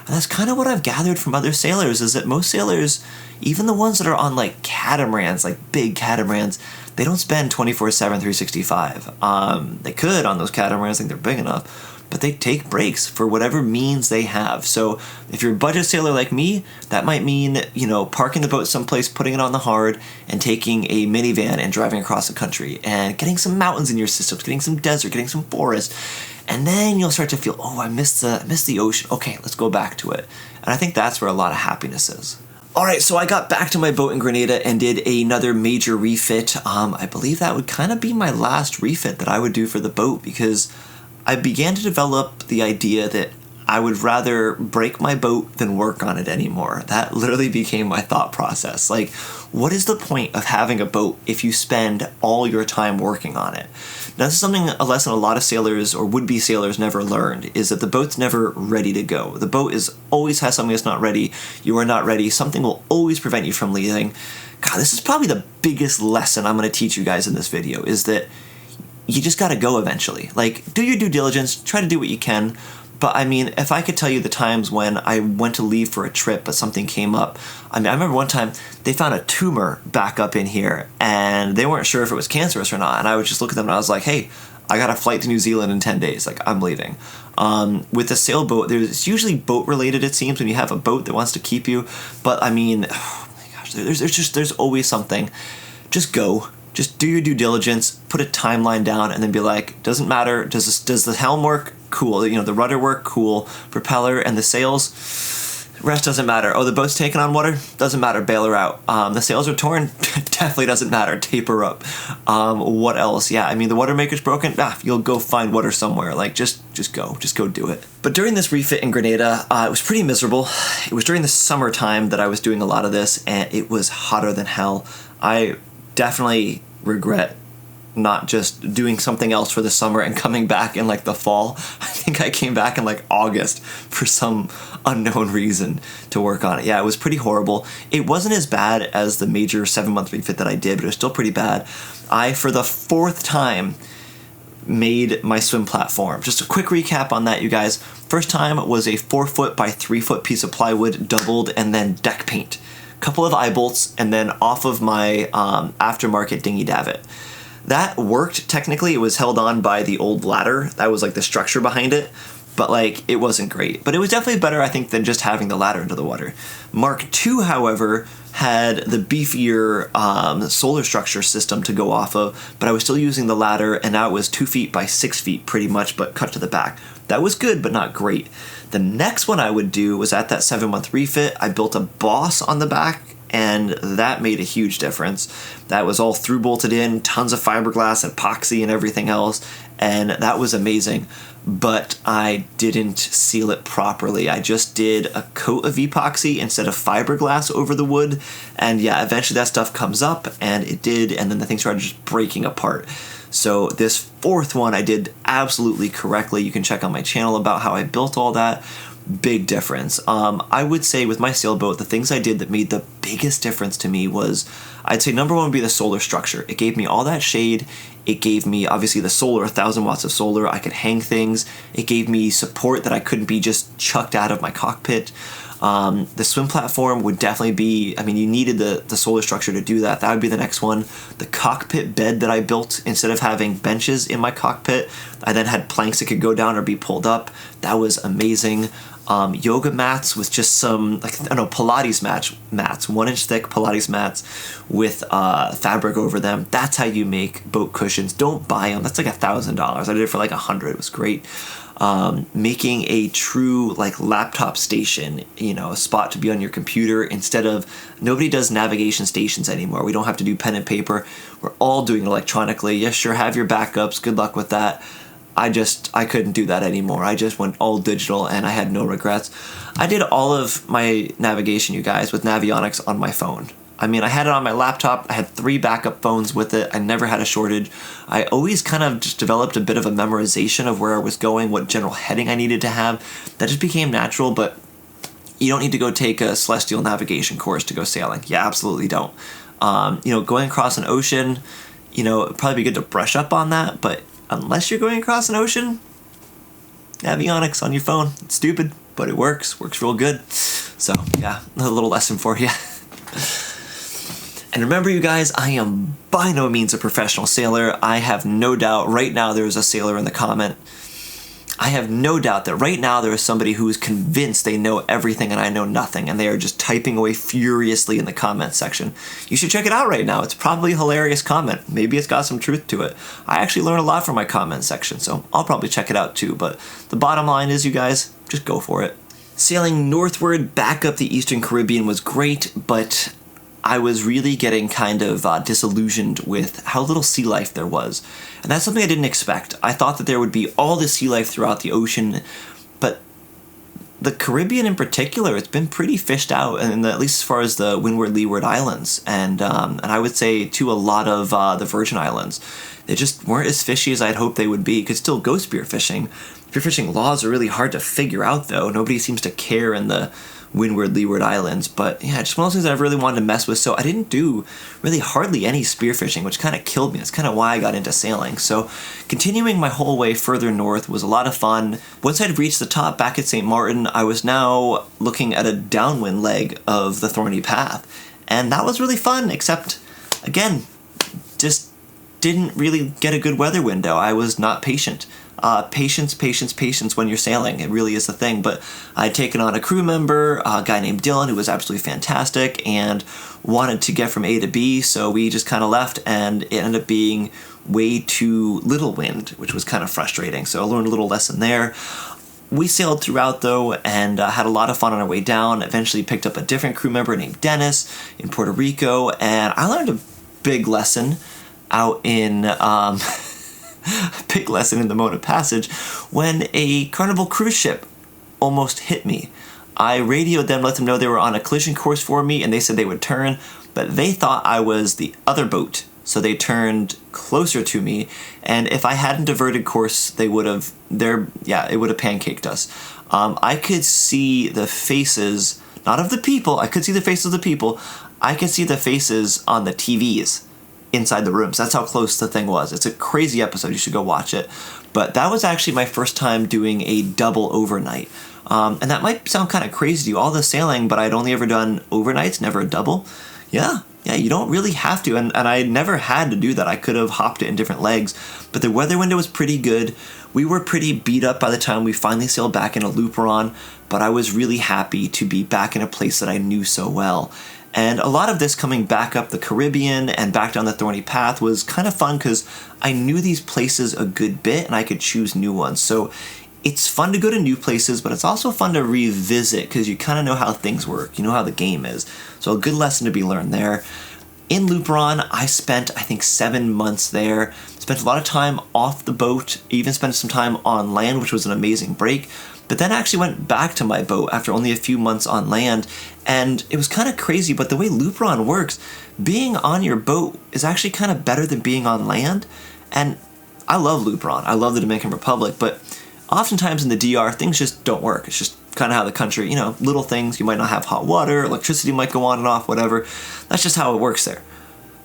And that's kind of what I've gathered from other sailors, is that most sailors, even the ones that are on like catamarans, like big catamarans, they don't spend 24/7, 365. They could on those catamarans, I think they're big enough, but they take breaks for whatever means they have. So if you're a budget sailor like me, that might mean, you know, parking the boat someplace, putting it on the hard, and taking a minivan and driving across the country and getting some mountains in your systems, getting some desert, getting some forest. And then you'll start to feel, oh, I miss the ocean. Okay, let's go back to it. And I think that's where a lot of happiness is. All right, so I got back to my boat in Grenada and did another major refit. I believe that would kind of be my last refit that I would do for the boat, because I began to develop the idea that I would rather break my boat than work on it anymore. That literally became my thought process. Like, what is the point of having a boat if you spend all your time working on it? Now, this is a lesson a lot of sailors or would-be sailors never learned, is that the boat's never ready to go. The boat always has something that's not ready. You are not ready. Something will always prevent you from leaving. God, this is probably the biggest lesson I'm going to teach you guys in this video, is that you just got to go eventually. Like, do your due diligence, try to do what you can. But I mean, if I could tell you the times when I went to leave for a trip but something came up. I mean, I remember one time they found a tumor back up in here and they weren't sure if it was cancerous or not. And I would just look at them and I was like, hey, I got a flight to New Zealand in 10 days. Like, I'm leaving. With a sailboat, it's usually boat related, it seems, when you have a boat that wants to keep you. But I mean, oh my gosh, there's always something. Just go. Just do your due diligence, put a timeline down, and then be like, doesn't matter, does the helm work? Cool. You know, the rudder work? Cool. Propeller and the sails? Rest doesn't matter. Oh, the boat's taking on water? Doesn't matter, bail her out. The sails are torn? Definitely doesn't matter, tape her up. What else? Yeah, I mean, the water maker's broken? You'll go find water somewhere. Like, just go do it. But during this refit in Grenada, it was pretty miserable. It was during the summertime that I was doing a lot of this, and it was hotter than hell. I definitely regret not just doing something else for the summer and coming back in like the fall. I think I came back in like August for some unknown reason to work on it. Yeah, it was pretty horrible. It wasn't as bad as the major 7-month refit that I did, but it was still pretty bad. I, for the 4th time, made my swim platform. Just a quick recap on that, you guys. First time was a 4-foot by 3-foot piece of plywood, doubled, and then deck paint. Couple of eye bolts, and then off of my aftermarket dinghy davit. That worked technically. It was held on by the old ladder. That was like the structure behind it, but like it wasn't great. But it was definitely better, I think, than just having the ladder into the water. Mark II, however, had the beefier solar structure system to go off of, but I was still using the ladder, and now it was 2 feet by 6 feet pretty much, but cut to the back. That was good, but not great. The next one I would do was at that 7-month refit. I built a boss on the back and that made a huge difference. That was all through bolted in, tons of fiberglass, epoxy, and everything else, and that was amazing. But I didn't seal it properly. I just did a coat of epoxy instead of fiberglass over the wood, and yeah, eventually that stuff comes up, and it did, and then the thing started just breaking apart. So this fourth one I did absolutely correctly. You can check on my channel about how I built all that. Big difference. I would say with my sailboat, the things I did that made the biggest difference to me was, I'd say number one would be the solar structure. It gave me all that shade. It gave me, obviously, the solar, 1,000 watts of solar. I could hang things. It gave me support that I couldn't be just chucked out of my cockpit. The swim platform would definitely be, I mean, you needed the solar structure to do that. That would be the next one. The cockpit bed that I built, instead of having benches in my cockpit, I then had planks that could go down or be pulled up. That was amazing. Yoga mats with just some, like, I don't know, Pilates mats, 1-inch thick Pilates mats with fabric over them. That's how you make boat cushions. Don't buy them. That's like $1,000. I did it for like $100. It was great. Making a true like laptop station, a spot to be on your computer instead of, nobody does navigation stations anymore. We don't have to do pen and paper. We're all doing it electronically. Yes, sure, have your backups. Good luck with that. I couldn't do that anymore. I just went all digital and I had no regrets. I did all of my navigation, you guys, with Navionics on my phone. I mean, I had it on my laptop. I had 3 backup phones with it. I never had a shortage. I always kind of just developed a bit of a memorization of where I was going, what general heading I needed to have. That just became natural, but you don't need to go take a celestial navigation course to go sailing. You absolutely don't. Going across an ocean, it'd probably be good to brush up on that, but unless you're going across an ocean, Navionics on your phone. It's stupid, but it works. Works real good. So, yeah, a little lesson for you. And remember, you guys, I am by no means a professional sailor. I have no doubt right now there's a sailor in the comment. I have no doubt that right now there is somebody who is convinced they know everything and I know nothing, and they are just typing away furiously in the comment section. You should check it out right now. It's probably a hilarious comment. Maybe it's got some truth to it. I actually learn a lot from my comment section, so I'll probably check it out too. But the bottom line is, you guys, just go for it. Sailing northward back up the Eastern Caribbean was great, but I was really getting kind of disillusioned with how little sea life there was. And that's something I didn't expect. I thought that there would be all this sea life throughout the ocean, but the Caribbean in particular, it's been pretty fished out, and at least as far as the Windward Leeward Islands, and I would say to a lot of the Virgin Islands. They just weren't as fishy as I'd hoped they would be. You could still go spearfishing. Spearfishing laws are really hard to figure out, though. Nobody seems to care in the Windward Leeward Islands, but yeah, just one of those things that I've really wanted to mess with, so I didn't do really hardly any spearfishing, which kind of killed me. That's kind of why I got into sailing. So continuing my whole way further north was a lot of fun. Once I'd reached the top back at St. Martin, I was now looking at a downwind leg of the Thorny path, and that was really fun, except, again, just didn't really get a good weather window. I was not patient. Patience when you're sailing. It really is the thing. But I'd taken on a crew member, a guy named Dylan, who was absolutely fantastic and wanted to get from A to B, so we just kind of left, and it ended up being way too little wind, which was kind of frustrating. So I learned a little lesson there. We sailed throughout, though, and had a lot of fun on our way down. Eventually picked up a different crew member named Dennis in Puerto Rico, and I learned a big lesson out in... big lesson in the Mona Passage when a Carnival cruise ship almost hit me. I radioed them, let them know they were on a collision course for me, and they said they would turn, but they thought I was the other boat, so they turned closer to me, and if I hadn't diverted course, it would have pancaked us. I could see the faces, not of the people, I could see the faces of the people, I could see the faces on the TVs inside the rooms. That's how close the thing was. It's a crazy episode. You should go watch it. But that was actually my first time doing a double overnight. And that might sound kind of crazy to you, all the sailing, but I'd only ever done overnights, never a double. Yeah, you don't really have to. And I never had to do that. I could have hopped it in different legs. But the weather window was pretty good. We were pretty beat up by the time we finally sailed back into Luperon, but I was really happy to be back in a place that I knew so well. And a lot of this coming back up the Caribbean and back down the Thorny Path was kind of fun because I knew these places a good bit and I could choose new ones. So it's fun to go to new places, but it's also fun to revisit because you kind of know how things work. You know how the game is. So a good lesson to be learned there. In Luberon, I spent, I think, 7 months there. Spent a lot of time off the boat, even spent some time on land, which was an amazing break. But then actually went back to my boat after only a few months on land. And it was kind of crazy, but the way Luberon works, being on your boat is actually kind of better than being on land. And I love Luberon. I love the Dominican Republic, but oftentimes in the DR, things just don't work. It's just kind of how the country, little things. You might not have hot water, electricity might go on and off, whatever. That's just how it works there.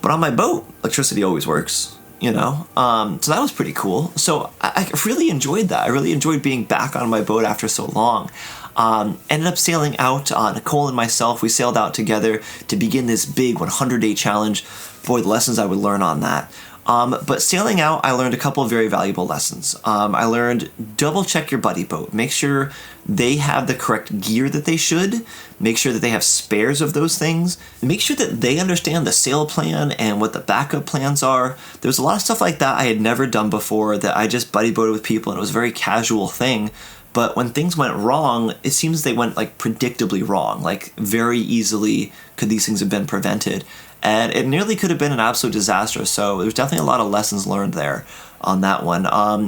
But on my boat, electricity always works, So that was pretty cool. So I really enjoyed that. I really enjoyed being back on my boat after so long. Ended up sailing out, Nicole and myself, we sailed out together to begin this big 100-day challenge. Boy, the lessons I would learn on that. But sailing out, I learned a couple of very valuable lessons. I learned double check your buddy boat. Make sure they have the correct gear that they should. Make sure that they have spares of those things. Make sure that they understand the sail plan and what the backup plans are. There's a lot of stuff like that I had never done before that I just buddy boated with people and it was a very casual thing. But when things went wrong, it seems they went predictably wrong. Very easily could these things have been prevented. And it nearly could have been an absolute disaster. So there's definitely a lot of lessons learned there on that one.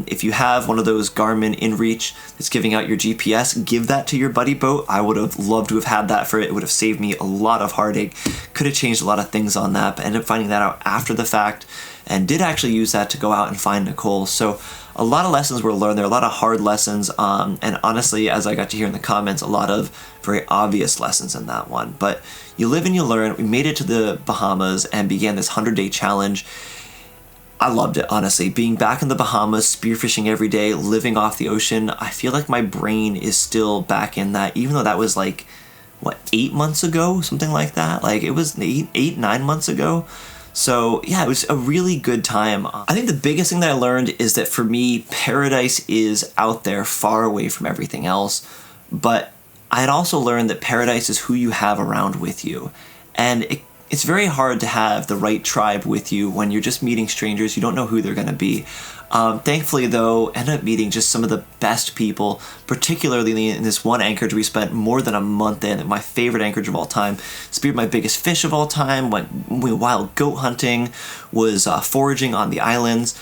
If you have one of those Garmin InReach that's giving out your GPS, give that to your buddy boat. I would have loved to have had that for it. It would have saved me a lot of heartache. Could have changed a lot of things on that, but ended up finding that out after the fact and did actually use that to go out and find Nicole. So a lot of lessons were learned there, a lot of hard lessons, and honestly, as I got to hear in the comments, a lot of very obvious lessons in that one. But you live and you learn. We made it to the Bahamas and began this 100-day challenge. I loved it, honestly. Being back in the Bahamas, spearfishing every day, living off the ocean, I feel like my brain is still back in that, even though that was 8 months ago? Something like that. It was 9 months ago. So yeah, it was a really good time. I think the biggest thing that I learned is that for me, paradise is out there far away from everything else. But I had also learned that paradise is who you have around with you. And it's very hard to have the right tribe with you when you're just meeting strangers. You don't know who they're going to be. Thankfully, though, ended up meeting just some of the best people, particularly in this one anchorage we spent more than a month in. My favorite anchorage of all time. Speared my biggest fish of all time. Went wild goat hunting. Was foraging on the islands.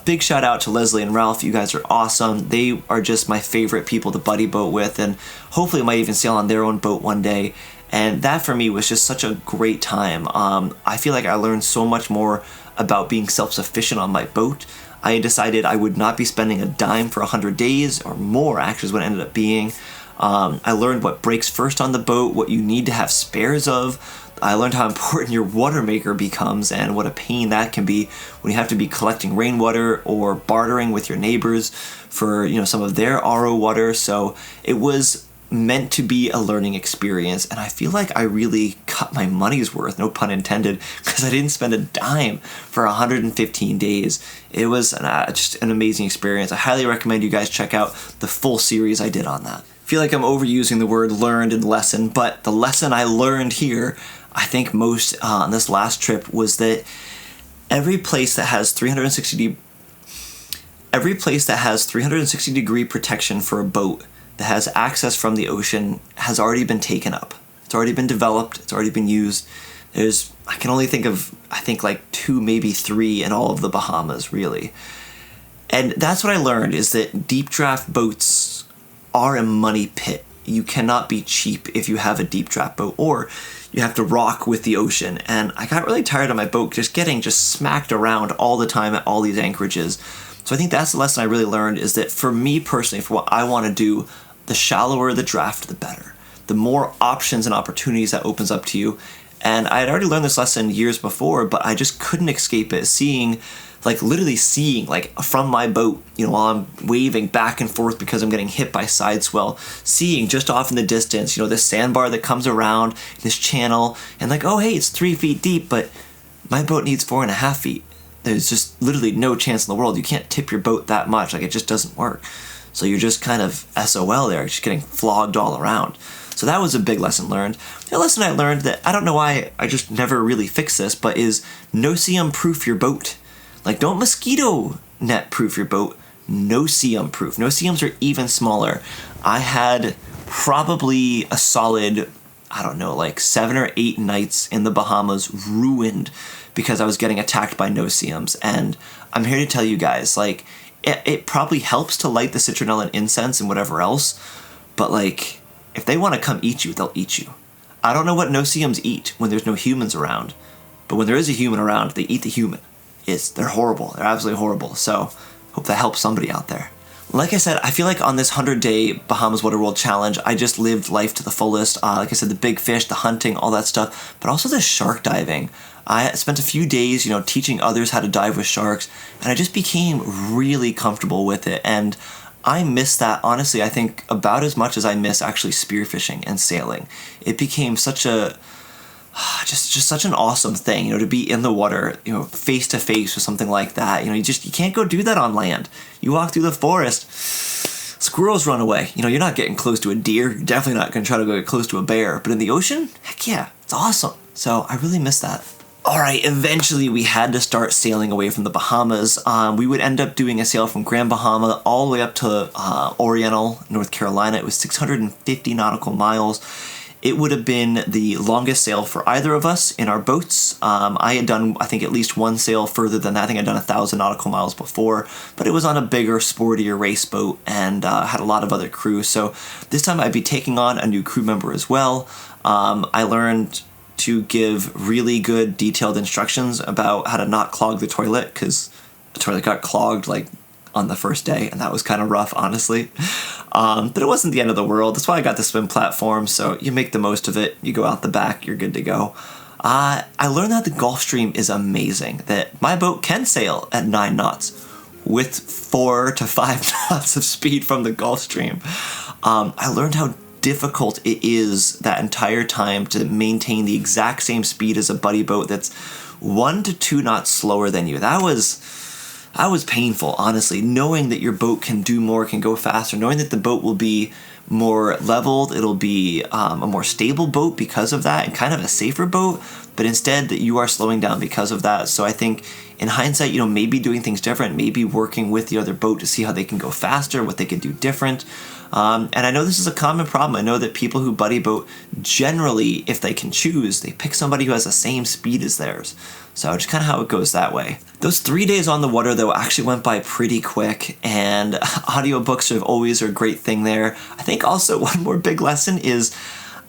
Big shout out to Leslie and Ralph. You guys are awesome. They are just my favorite people to buddy boat with, and hopefully might even sail on their own boat one day. And that for me was just such a great time. I feel like I learned so much more about being self-sufficient on my boat. I decided I would not be spending a dime for 100 days or more, actually is what it ended up being. I learned what breaks first on the boat, what you need to have spares of. I learned how important your water maker becomes and what a pain that can be when you have to be collecting rainwater or bartering with your neighbors for some of their RO water. So it was meant to be a learning experience, and I feel like I really got my money's worth, no pun intended, because I didn't spend a dime for 115 days. It was just an amazing experience. I highly recommend you guys check out the full series I did on that. I feel like I'm overusing the word learned and lesson, but the lesson I learned here, I think most on this last trip, was that every place that has 360 degree protection for a boat that has access from the ocean has already been taken up. It's already been developed. It's already been used. I can only think of, 2, maybe 3 in all of the Bahamas, really. And that's what I learned, is that deep draft boats are a money pit. You cannot be cheap if you have a deep draft boat, or you have to rock with the ocean. And I got really tired of my boat getting smacked around all the time at all these anchorages. So I think that's the lesson I really learned, is that for me personally, for what I want to do, the shallower the draft, the better. The more options and opportunities that opens up to you. And I had already learned this lesson years before, but I just couldn't escape it. Literally seeing from my boat, while I'm waving back and forth because I'm getting hit by side swell, seeing just off in the distance, this sandbar that comes around this channel, and oh, hey, it's 3 feet deep, but my boat needs 4.5 feet. There's just literally no chance in the world. You can't tip your boat that much. It just doesn't work. So you're just kind of SOL there, just getting flogged all around. So that was a big lesson learned. The lesson I learned that I don't know why I just never really fixed this, but is no-see-proof your boat. Don't mosquito net proof your boat. no-see-um proof. No-see-ums are even smaller. I had probably a solid, I don't know, like 7 or 8 nights in the Bahamas ruined because I was getting attacked by no-see-ums. And I'm here to tell you guys, like, it probably helps to light the citronella and incense and whatever else, but like, if they want to come eat you, they'll eat you. I don't know what no-see-ums eat when there's no humans around, but when there is a human around, they eat the human. They're horrible. They're absolutely horrible. So, hope that helps somebody out there. Like I said, I feel like on this 100-day Bahamas Waterworld challenge, I just lived life to the fullest. Like I said, the big fish, the hunting, all that stuff, but also the shark diving. I spent a few days, teaching others how to dive with sharks, and I just became really comfortable with it. And I miss that, honestly, I think about as much as I miss actually spearfishing and sailing. It became such a just such an awesome thing, to be in the water, face to face with something like that. You can't go do that on land. You walk through the forest, squirrels run away. You're not getting close to a deer. You're definitely not going to try to go get close to a bear. But in the ocean, heck yeah, it's awesome. So I really miss that. All right, eventually we had to start sailing away from the Bahamas. We would end up doing a sail from Grand Bahama all the way up to Oriental, North Carolina. It was 650 nautical miles. It would have been the longest sail for either of us in our boats. I had done, I think, at least one sail further than that. I think I'd done 1,000 nautical miles before, but it was on a bigger, sportier race boat and had a lot of other crew. So this time I'd be taking on a new crew member as well. I learned to give really good detailed instructions about how to not clog the toilet, because the toilet got clogged like on the first day, and that was kind of rough, honestly. But it wasn't the end of the world. That's why I got the swim platform, so you make the most of it. You go out the back, you're good to go. I learned that the Gulf Stream is amazing, that my boat can sail at 9 knots with 4 to 5 knots of speed from the Gulf Stream. I learned how difficult it is that entire time to maintain the exact same speed as a buddy boat that's 1 to 2 knots slower than you. That was painful, honestly, knowing that your boat can do more, can go faster, knowing that the boat will be more leveled, it'll be a more stable boat because of that, and kind of a safer boat, but instead that you are slowing down because of that. So I think in hindsight, maybe doing things different, maybe working with the other boat to see how they can go faster, what they can do different. And I know this is a common problem. I know that people who buddy boat, generally, if they can choose, they pick somebody who has the same speed as theirs. So just kind of how it goes that way. Those 3 days on the water, though, actually went by pretty quick, and audiobooks are always a great thing there. I think also one more big lesson is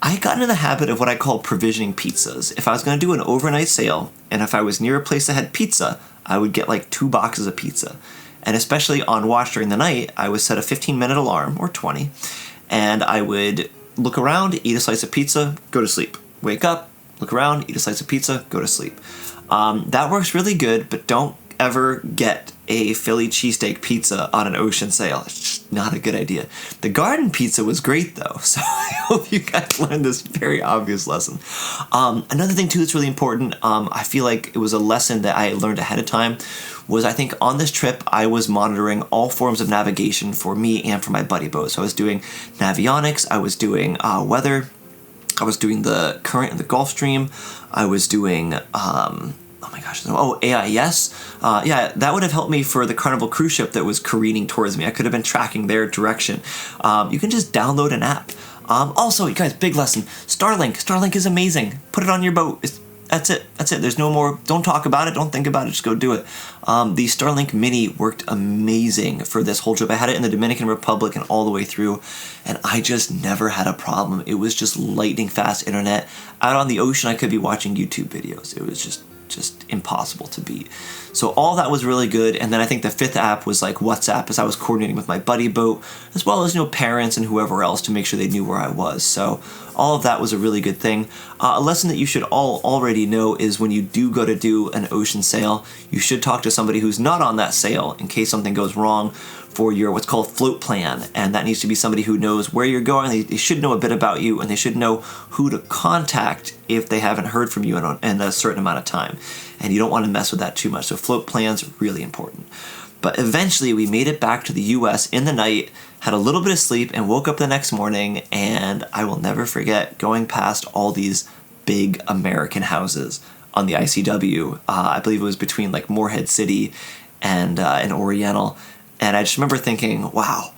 I got into the habit of what I call provisioning pizzas. If I was going to do an overnight sail, and if I was near a place that had pizza, I would get like 2 boxes of pizza. And especially on watch during the night, I would set a 15-minute alarm, or 20, and I would look around, eat a slice of pizza, go to sleep. Wake up, look around, eat a slice of pizza, go to sleep. That works really good, but don't ever get a Philly cheesesteak pizza on an ocean sail. It's just not a good idea. The garden pizza was great, though, so I hope you guys learned this very obvious lesson. Another thing, too, that's really important, I feel like it was a lesson that I learned ahead of time, was I think on this trip I was monitoring all forms of navigation for me and for my buddy boat. So I was doing navionics, I was doing weather, I was doing the current in the Gulf Stream, I was doing AIS. Yeah, that would have helped me for the Carnival cruise ship that was careening towards me. I could have been tracking their direction. You can just download an app. Also, you guys, big lesson, Starlink. Starlink is amazing. Put it on your boat. That's it. There's no more, don't talk about it, don't think about it, just go do it. The Starlink Mini worked amazing for this whole trip. I had it in the Dominican Republic and all the way through, and I just never had a problem. It was just lightning fast internet. Out on the ocean, I could be watching YouTube videos. It was just impossible to beat. So all that was really good. And then I think the 5th app was like WhatsApp, as I was coordinating with my buddy boat, as well as parents and whoever else to make sure they knew where I was. So all of that was a really good thing. A lesson that you should all already know is when you do go to do an ocean sail, you should talk to somebody who's not on that sail in case something goes wrong for your what's called float plan, and that needs to be somebody who knows where you're going. They should know a bit about you, and they should know who to contact if they haven't heard from you in a certain amount of time, and you don't want to mess with that too much. So float plans are really important. But eventually we made it back to the US in the night, had a little bit of sleep, and woke up the next morning, and I will never forget going past all these big American houses on the ICW. I believe it was between like Morehead City and Oriental. And I just remember thinking, wow,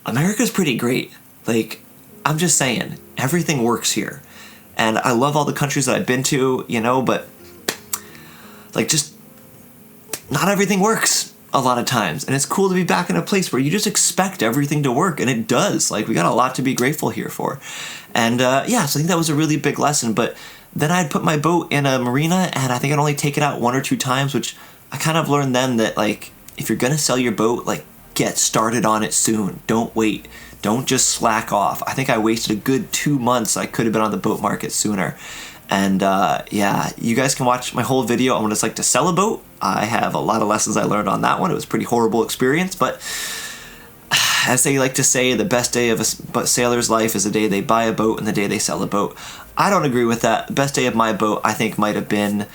America's pretty great. Like, I'm just saying, everything works here. And I love all the countries that I've been to, you know, but like, just not everything works a lot of times. And it's cool to be back in a place where you just expect everything to work, and it does. Like, we got a lot to be grateful here for. And yeah, so I think that was a really big lesson. But then I'd put my boat in a marina, and I think I'd only take it out 1 or 2 times, which I kind of learned then that, like, if you're gonna sell your boat, like, get started on it soon. Don't wait. Don't just slack off. I think I wasted a good 2 months. I could have been on the boat market sooner. And yeah, you guys can watch my whole video on what it's like to sell a boat. I have a lot of lessons I learned on that one. It was a pretty horrible experience, but as they like to say, the best day of a sailor's life is the day they buy a boat and the day they sell a boat. I don't agree with that. The best day of my boat, I think, might have been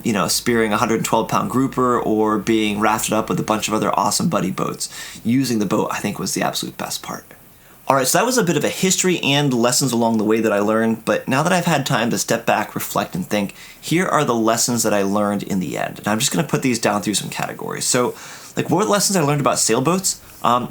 you know, spearing a 112-pound grouper or being rafted up with a bunch of other awesome buddy boats. Using the boat, I think, was the absolute best part. Alright, so that was a bit of a history and lessons along the way that I learned, but now that I've had time to step back, reflect, and think, here are the lessons that I learned in the end. And I'm just going to put these down through some categories. So, like, what were the lessons I learned about sailboats?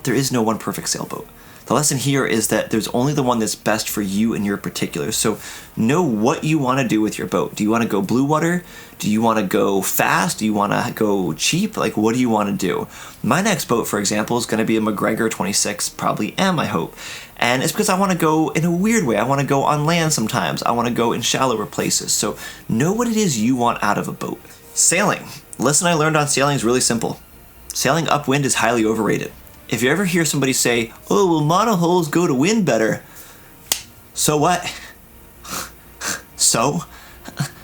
There is no one perfect sailboat. The lesson here is that there's only the one that's best for you and your particulars. So know what you want to do with your boat. Do you want to go blue water? Do you want to go fast? Do you want to go cheap? Like, what do you want to do? My next boat, for example, is going to be a McGregor 26, probably M, I hope. And it's because I want to go in a weird way. I want to go on land sometimes. I want to go in shallower places. So know what it is you want out of a boat. Sailing. The lesson I learned on sailing is really simple. Sailing upwind is highly overrated. If you ever hear somebody say, oh, well, monohulls go to wind better, so what? So?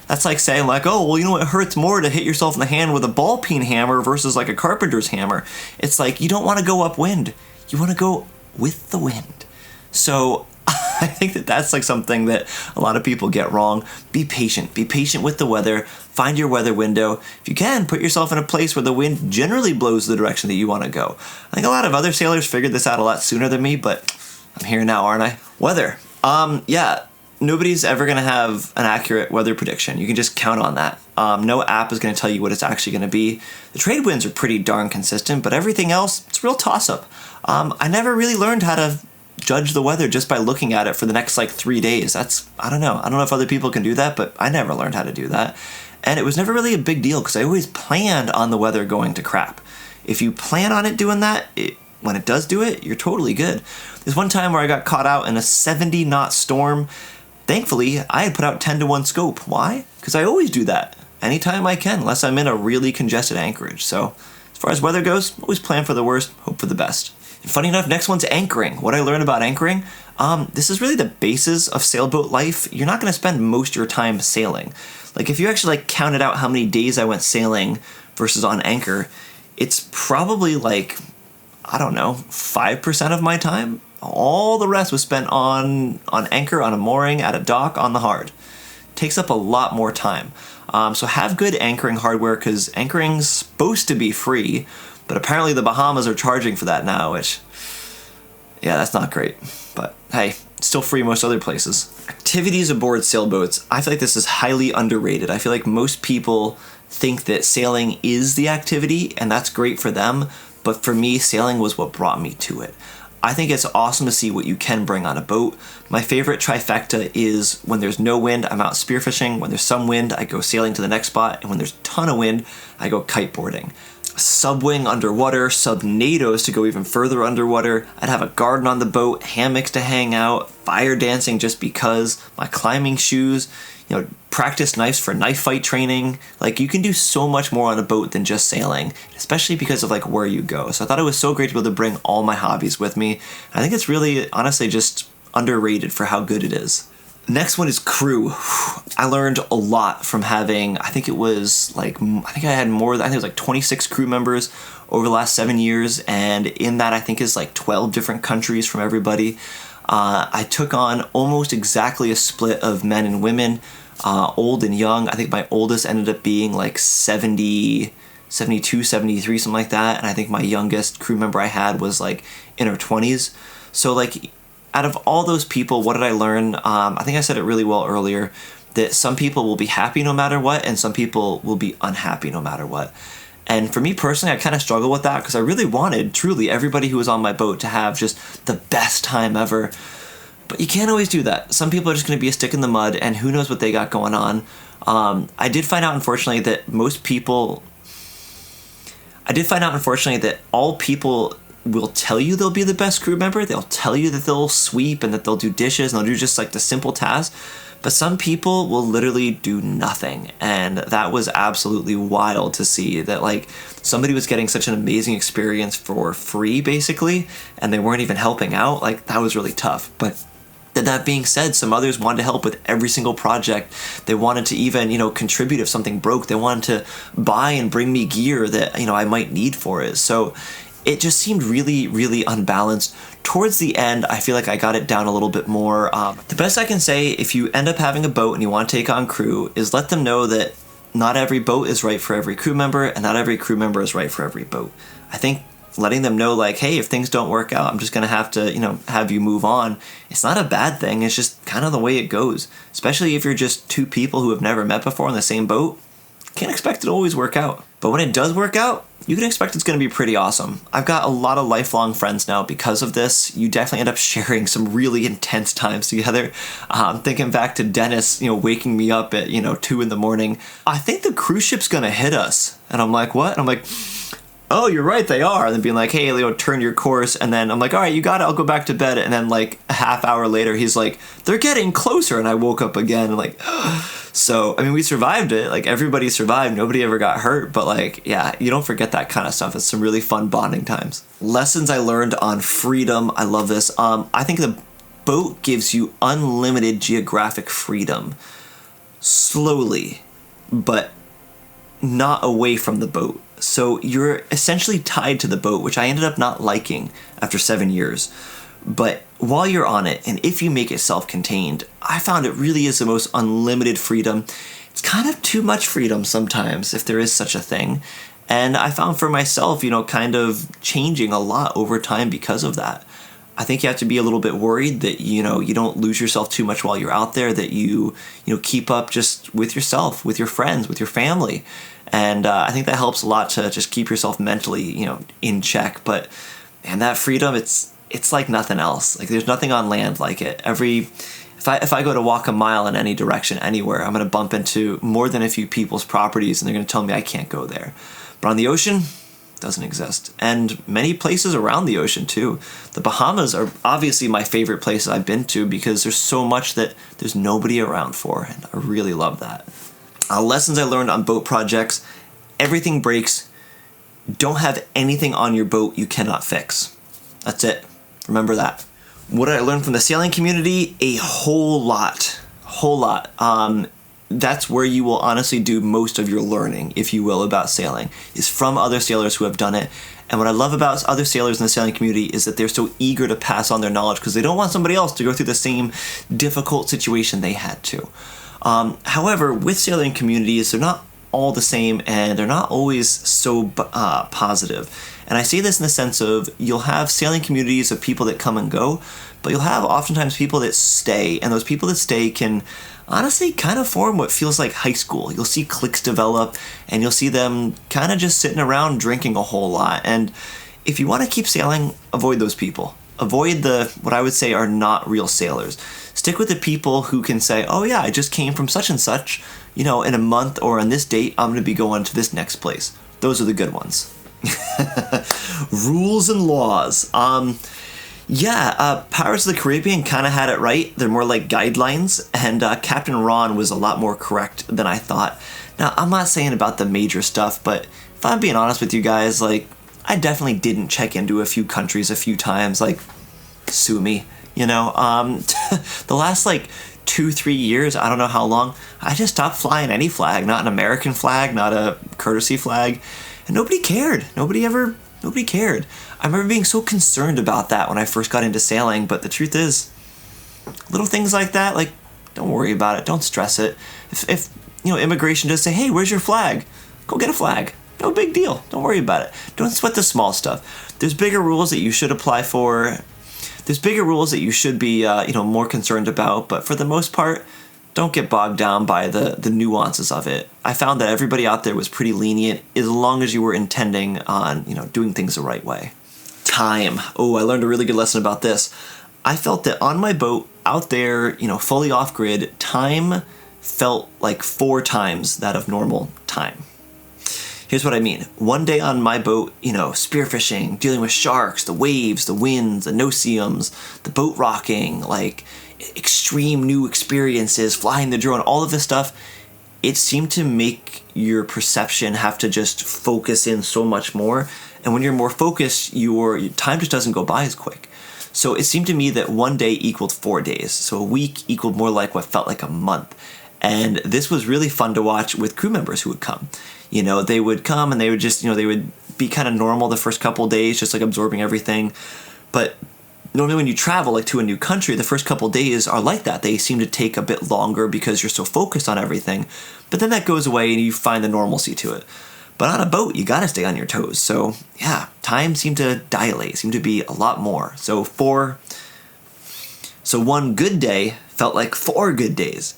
That's like saying, like, oh, well, you know, it hurts more to hit yourself in the hand with a ball peen hammer versus like a carpenter's hammer. It's like, you don't want to go upwind. You want to go with the wind. So I think that that's like something that a lot of people get wrong. Be patient. Be patient with the weather. Find your weather window. If you can, put yourself in a place where the wind generally blows the direction that you want to go. I think a lot of other sailors figured this out a lot sooner than me, but I'm here now, aren't I? Weather. Yeah, nobody's ever going to have an accurate weather prediction. You can just count on that. No app is going to tell you what it's actually going to be. The trade winds are pretty darn consistent, but everything else, it's a real toss-up. I never really learned how to judge the weather just by looking at it for the next like 3 days. I don't know. I don't know if other people can do that, but I never learned how to do that. And it was never really a big deal because I always planned on the weather going to crap. If you plan on it doing that, when it does do it, you're totally good. There's one time where I got caught out in a 70-knot storm. Thankfully, I had put out 10-to-1 scope. Why? Because I always do that anytime I can, unless I'm in a really congested anchorage. So as far as weather goes, always plan for the worst, hope for the best. And funny enough, next one's anchoring. What I learned about anchoring, this is really the basis of sailboat life. You're not going to spend most of your time sailing. Like, if you actually like counted out how many days I went sailing versus on anchor, it's probably like, I don't know, 5% of my time. All the rest was spent on anchor, on a mooring, at a dock, on the hard. Takes up a lot more time. So have good anchoring hardware, because anchoring's supposed to be free, but apparently the Bahamas are charging for that now, which, yeah, that's not great. But hey, it's still free most other places. Activities aboard sailboats. I feel like this is highly underrated. I feel like most people think that sailing is the activity, and that's great for them, but for me, sailing was what brought me to it. I think it's awesome to see what you can bring on a boat. My favorite trifecta is when there's no wind, I'm out spearfishing. When there's some wind, I go sailing to the next spot. And when there's a ton of wind, I go kiteboarding. Subwing underwater, subnados to go even further underwater. I'd have a garden on the boat, hammocks to hang out, fire dancing just because, my climbing shoes, you know, practice knives for knife fight training. Like, you can do so much more on a boat than just sailing, especially because of like where you go. So I thought it was so great to be able to bring all my hobbies with me. I think it's really, honestly, just underrated for how good it is. Next one is crew. I learned a lot from having, I think it was like, I think it was like 26 crew members over the last 7 years. And in that, I think is like 12 different countries from everybody. I took on almost exactly a split of men and women, old and young. I think my oldest ended up being like 70, 72, 73, something like that. And I think my youngest crew member I had was like in her 20s. So like, out of all those people, what did I learn? I think I said it really well earlier, that some people will be happy no matter what, and some people will be unhappy no matter what. And for me personally, I kind of struggle with that because I really wanted, truly, everybody who was on my boat to have just the best time ever. But you can't always do that. Some people are just going to be a stick in the mud, and who knows what they got going on. I did find out, unfortunately, that all people will tell you they'll be the best crew member. They'll tell you that they'll sweep and that they'll do dishes and they'll do just like the simple tasks. But some people will literally do nothing. And that was absolutely wild to see that like somebody was getting such an amazing experience for free basically, and they weren't even helping out. Like that was really tough. But that being said, some others wanted to help with every single project. They wanted to even, contribute if something broke. They wanted to buy and bring me gear that, I might need for it. So it just seemed really, really unbalanced. Towards the end, I feel like I got it down a little bit more. The best I can say, if you end up having a boat and you want to take on crew, is let them know that not every boat is right for every crew member, and not every crew member is right for every boat. I think letting them know, like, hey, if things don't work out, I'm just going to have to, have you move on. It's not a bad thing. It's just kind of the way it goes. Especially if you're just two people who have never met before on the same boat. Can't expect it to always work out. But when it does work out, you can expect it's going to be pretty awesome. I've got a lot of lifelong friends now because of this. You definitely end up sharing some really intense times together. Thinking back to Dennis, waking me up at, 2 a.m. I think the cruise ship's going to hit us. And I'm like, what? And I'm like, oh, you're right, they are. And then being like, hey, Leo, turn your course. And then I'm like, all right, you got it, I'll go back to bed. And then like a half hour later, he's like, they're getting closer. And I woke up again and like, so, I mean, we survived it. Like everybody survived. Nobody ever got hurt. But like, yeah, you don't forget that kind of stuff. It's some really fun bonding times. Lessons I learned on freedom. I love this. I think the boat gives you unlimited geographic freedom. Slowly, but not away from the boat. So you're essentially tied to the boat, which I ended up not liking after 7 years. But while you're on it, and if you make it self-contained, I found it really is the most unlimited freedom. It's kind of too much freedom sometimes, if there is such a thing. And I found for myself, kind of changing a lot over time because of that. I think you have to be a little bit worried that, you don't lose yourself too much while you're out there, that you keep up just with yourself, with your friends, with your family. And I think that helps a lot to just keep yourself mentally, in check. But, man, that freedom, it's like nothing else. Like there's nothing on land like it. If I go to walk a mile in any direction anywhere, I'm going to bump into more than a few people's properties and they're going to tell me I can't go there. But on the ocean, it doesn't exist. And many places around the ocean too. The Bahamas are obviously my favorite places I've been to because there's so much that there's nobody around for. And I really love that. Lessons I learned on boat projects: everything breaks. Don't have anything on your boat you cannot fix. That's it. Remember that. What did I learn from the sailing community? A whole lot. That's where you will honestly do most of your learning, if you will, about sailing, is from other sailors who have done it. And what I love about other sailors in the sailing community is that they're so eager to pass on their knowledge because they don't want somebody else to go through the same difficult situation they had to. However, with sailing communities, they're not all the same and they're not always so positive. And I say this in the sense of you'll have sailing communities of people that come and go, but you'll have oftentimes people that stay, and those people that stay can honestly kind of form what feels like high school. You'll see cliques develop and you'll see them kind of just sitting around drinking a whole lot. And if you want to keep sailing, avoid those people. Avoid what I would say are not real sailors. Stick with the people who can say, oh yeah, I just came from such and such, in a month or on this date, I'm going to be going to this next place. Those are the good ones. Rules and laws. Pirates of the Caribbean kind of had it right. They're more like guidelines, and Captain Ron was a lot more correct than I thought. Now, I'm not saying about the major stuff, but if I'm being honest with you guys, like, I definitely didn't check into a few countries a few times, like, sue me, the last, 2-3 years, I don't know how long, I just stopped flying any flag, not an American flag, not a courtesy flag, and nobody cared. Nobody cared. I remember being so concerned about that when I first got into sailing, but the truth is, little things like that, don't worry about it, don't stress it. If immigration does say, hey, where's your flag? Go get a flag. No big deal. Don't worry about it. Don't sweat the small stuff. There's bigger rules that you should apply for. There's bigger rules that you should be, more concerned about. But for the most part, don't get bogged down by the nuances of it. I found that everybody out there was pretty lenient as long as you were intending on, doing things the right way. Time. Oh, I learned a really good lesson about this. I felt that on my boat out there, fully off-grid, time felt like 4 times that of normal time. Here's what I mean. One day on my boat, spearfishing, dealing with sharks, the waves, the winds, the no-see-ums, the boat rocking, like extreme new experiences, flying the drone, all of this stuff, it seemed to make your perception have to just focus in so much more. And when you're more focused, your time just doesn't go by as quick. So it seemed to me that one day equaled 4 days. So a week equaled more like what felt like a month. And this was really fun to watch with crew members who would come. They would come and they would just, they would be kind of normal the first couple of days, just like absorbing everything. But normally when you travel like to a new country, the first couple of days are like that. They seem to take a bit longer because you're so focused on everything. But then that goes away and you find the normalcy to it. But on a boat, you got to stay on your toes. So yeah, time seemed to dilate, seemed to be a lot more. So one good day felt like 4 good days.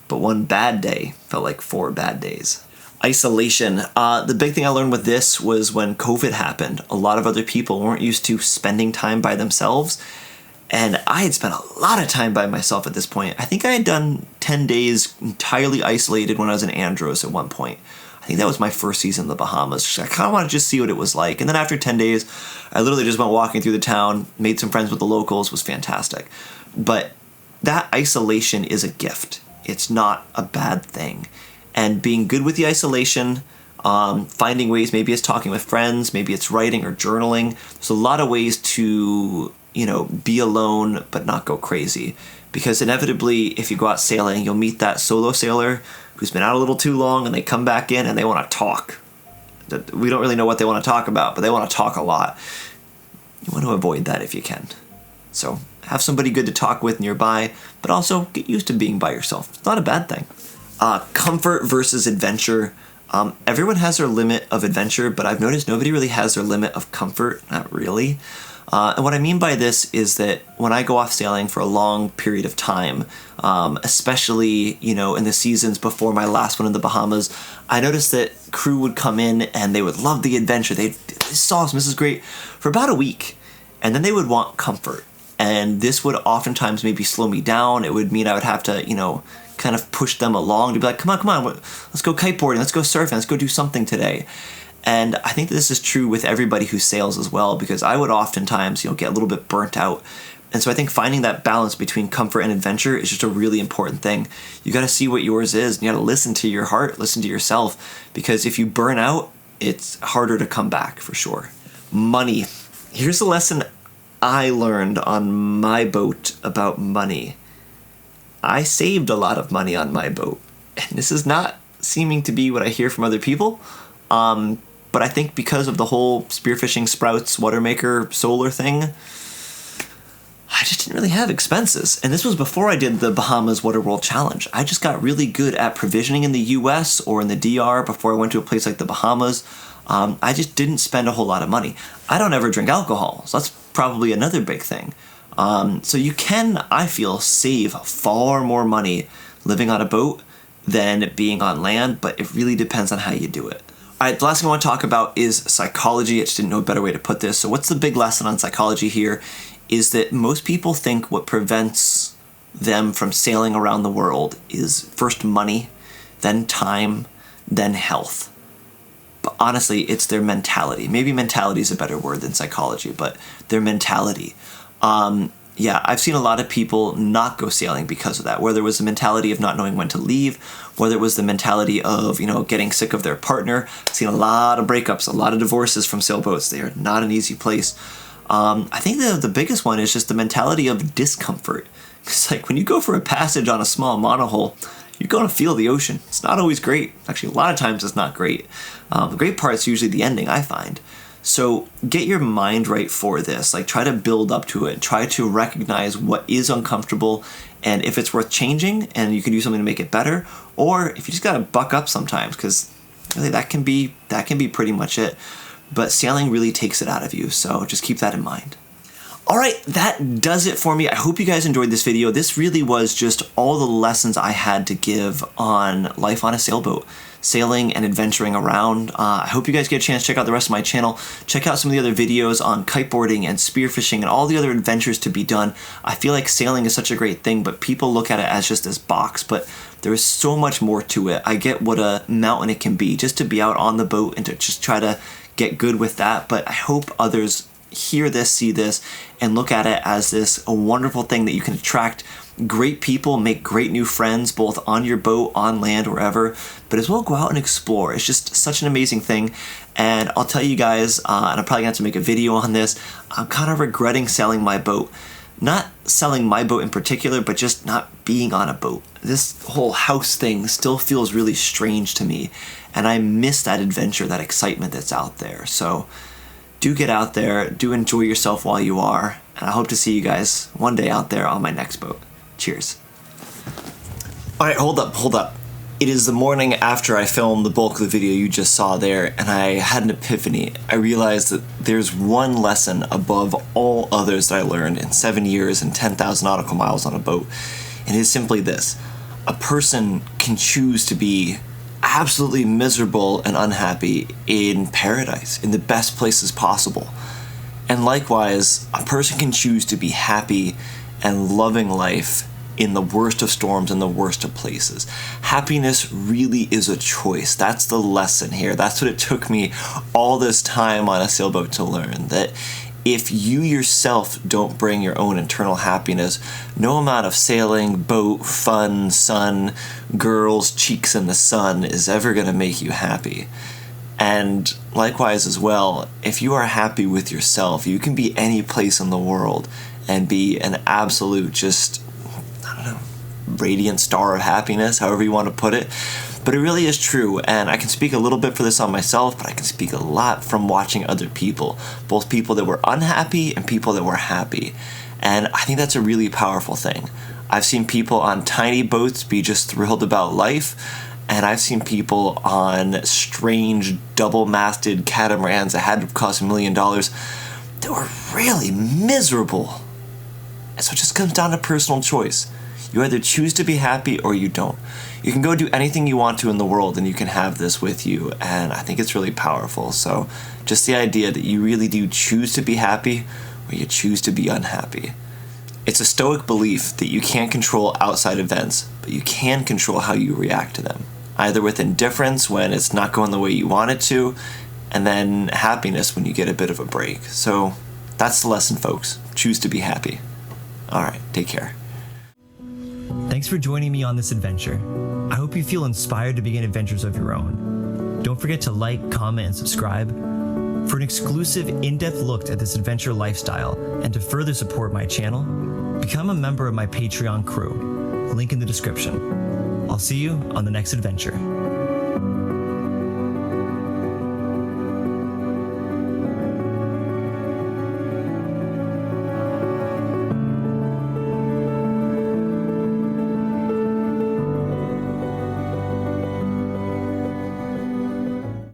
But one bad day felt like 4 bad days. Isolation. The big thing I learned with this was when COVID happened, a lot of other people weren't used to spending time by themselves. And I had spent a lot of time by myself at this point. I think I had done 10 days entirely isolated when I was in Andros at one point. I think that was my first season in the Bahamas. I kind of wanted to just see what it was like. And then after 10 days, I literally just went walking through the town, made some friends with the locals, was fantastic. But that isolation is a gift. It's not a bad thing. And being good with the isolation, finding ways, maybe it's talking with friends, maybe it's writing or journaling. There's a lot of ways to, be alone but not go crazy. Because inevitably, if you go out sailing, you'll meet that solo sailor who's been out a little too long and they come back in and they want to talk. We don't really know what they want to talk about, but they want to talk a lot. You want to avoid that if you can. So have somebody good to talk with nearby, but also get used to being by yourself. It's not a bad thing. Comfort versus adventure. Everyone has their limit of adventure, but I've noticed nobody really has their limit of comfort. Not really. And what I mean by this is that when I go off sailing for a long period of time, especially, in the seasons before my last one in the Bahamas, I noticed that crew would come in and they would love the adventure. This is awesome, this is great, for about a week. And then they would want comfort. And this would oftentimes maybe slow me down. It would mean I would have to, kind of push them along to be like, come on, let's go kiteboarding, let's go surfing, let's go do something today. And I think this is true with everybody who sails as well, because I would oftentimes, get a little bit burnt out. And so I think finding that balance between comfort and adventure is just a really important thing. You got to see what yours is, and you got to listen to your heart, listen to yourself, because if you burn out, it's harder to come back for sure. Money. Here's a lesson I learned on my boat about money. I saved a lot of money on my boat. And this is not seeming to be what I hear from other people. But I think because of the whole spearfishing, sprouts, water maker, solar thing, I just didn't really have expenses. And this was before I did the Bahamas Water World Challenge. I just got really good at provisioning in the US or in the DR before I went to a place like the Bahamas. I just didn't spend a whole lot of money. I don't ever drink alcohol, so that's probably another big thing. So you can, I feel, save far more money living on a boat than being on land, but it really depends on how you do it. All right, the last thing I want to talk about is psychology. I just didn't know a better way to put this. So what's the big lesson on psychology here is that most people think what prevents them from sailing around the world is first money, then time, then health. But honestly, it's their mentality. Maybe mentality is a better word than psychology, but their mentality. Yeah, I've seen a lot of people not go sailing because of that, whether it was the mentality of not knowing when to leave, whether it was the mentality of, getting sick of their partner. I've seen a lot of breakups, a lot of divorces from sailboats. They are not an easy place. I think the biggest one is just the mentality of discomfort. It's like when you go for a passage on a small monohull, you're going to feel the ocean. It's not always great. Actually, a lot of times it's not great. The great part is usually the ending, I find. So get your mind right for this. Like, try to build up to it. Try to recognize what is uncomfortable and if it's worth changing and you can do something to make it better, or if you just got to buck up sometimes, because really that can be pretty much it. But sailing really takes it out of you, so just keep that in mind. Alright, that does it for me. I hope you guys enjoyed this video. This really was just all the lessons I had to give on life on a sailboat, sailing and adventuring around. I hope you guys get a chance to check out the rest of my channel. Check out some of the other videos on kiteboarding and spearfishing and all the other adventures to be done. I feel like sailing is such a great thing, but people look at it as just this box, but there is so much more to it. I get what a mountain it can be, just to be out on the boat and to just try to get good with that, but I hope others hear this, see this, and look at it as a wonderful thing that you can attract great people, make great new friends, both on your boat, on land, wherever, but as well go out and explore. It's just such an amazing thing, and I'll tell you guys, and I'm probably going to have to make a video on this, I'm kind of regretting selling my boat. Not selling my boat in particular, but just not being on a boat. This whole house thing still feels really strange to me, and I miss that adventure, that excitement that's out there. So do get out there, do enjoy yourself while you are, and I hope to see you guys one day out there on my next boat. Cheers. Alright, hold up. It is the morning after I filmed the bulk of the video you just saw there, and I had an epiphany. I realized that there's one lesson above all others that I learned in 7 years and 10,000 nautical miles on a boat, and it is simply this. A person can choose to be absolutely miserable and unhappy in paradise, in the best places possible. And likewise, a person can choose to be happy and loving life in the worst of storms and the worst of places. Happiness really is a choice. That's the lesson here. That's what it took me all this time on a sailboat to learn, that if you yourself don't bring your own internal happiness, no amount of sailing, boat, fun, sun, girls, cheeks in the sun is ever going to make you happy. And likewise as well, if you are happy with yourself, you can be any place in the world and be an absolute just, radiant star of happiness, however you want to put it. But it really is true, and I can speak a little bit for this on myself, but I can speak a lot from watching other people, both people that were unhappy and people that were happy. And I think that's a really powerful thing. I've seen people on tiny boats be just thrilled about life, and I've seen people on strange double-masted catamarans that had to cost $1 million that were really miserable. And so it just comes down to personal choice. You either choose to be happy or you don't. You can go do anything you want to in the world and you can have this with you, and I think it's really powerful. So just the idea that you really do choose to be happy or you choose to be unhappy. It's a stoic belief that you can't control outside events, but you can control how you react to them. Either with indifference when it's not going the way you want it to, and then happiness when you get a bit of a break. So that's the lesson, folks. Choose to be happy. Alright, take care. Thanks for joining me on this adventure. I hope you feel inspired to begin adventures of your own. Don't forget to like, comment, and subscribe. For an exclusive, in-depth look at this adventure lifestyle and to further support my channel, become a member of my Patreon crew. Link in the description. I'll see you on the next adventure.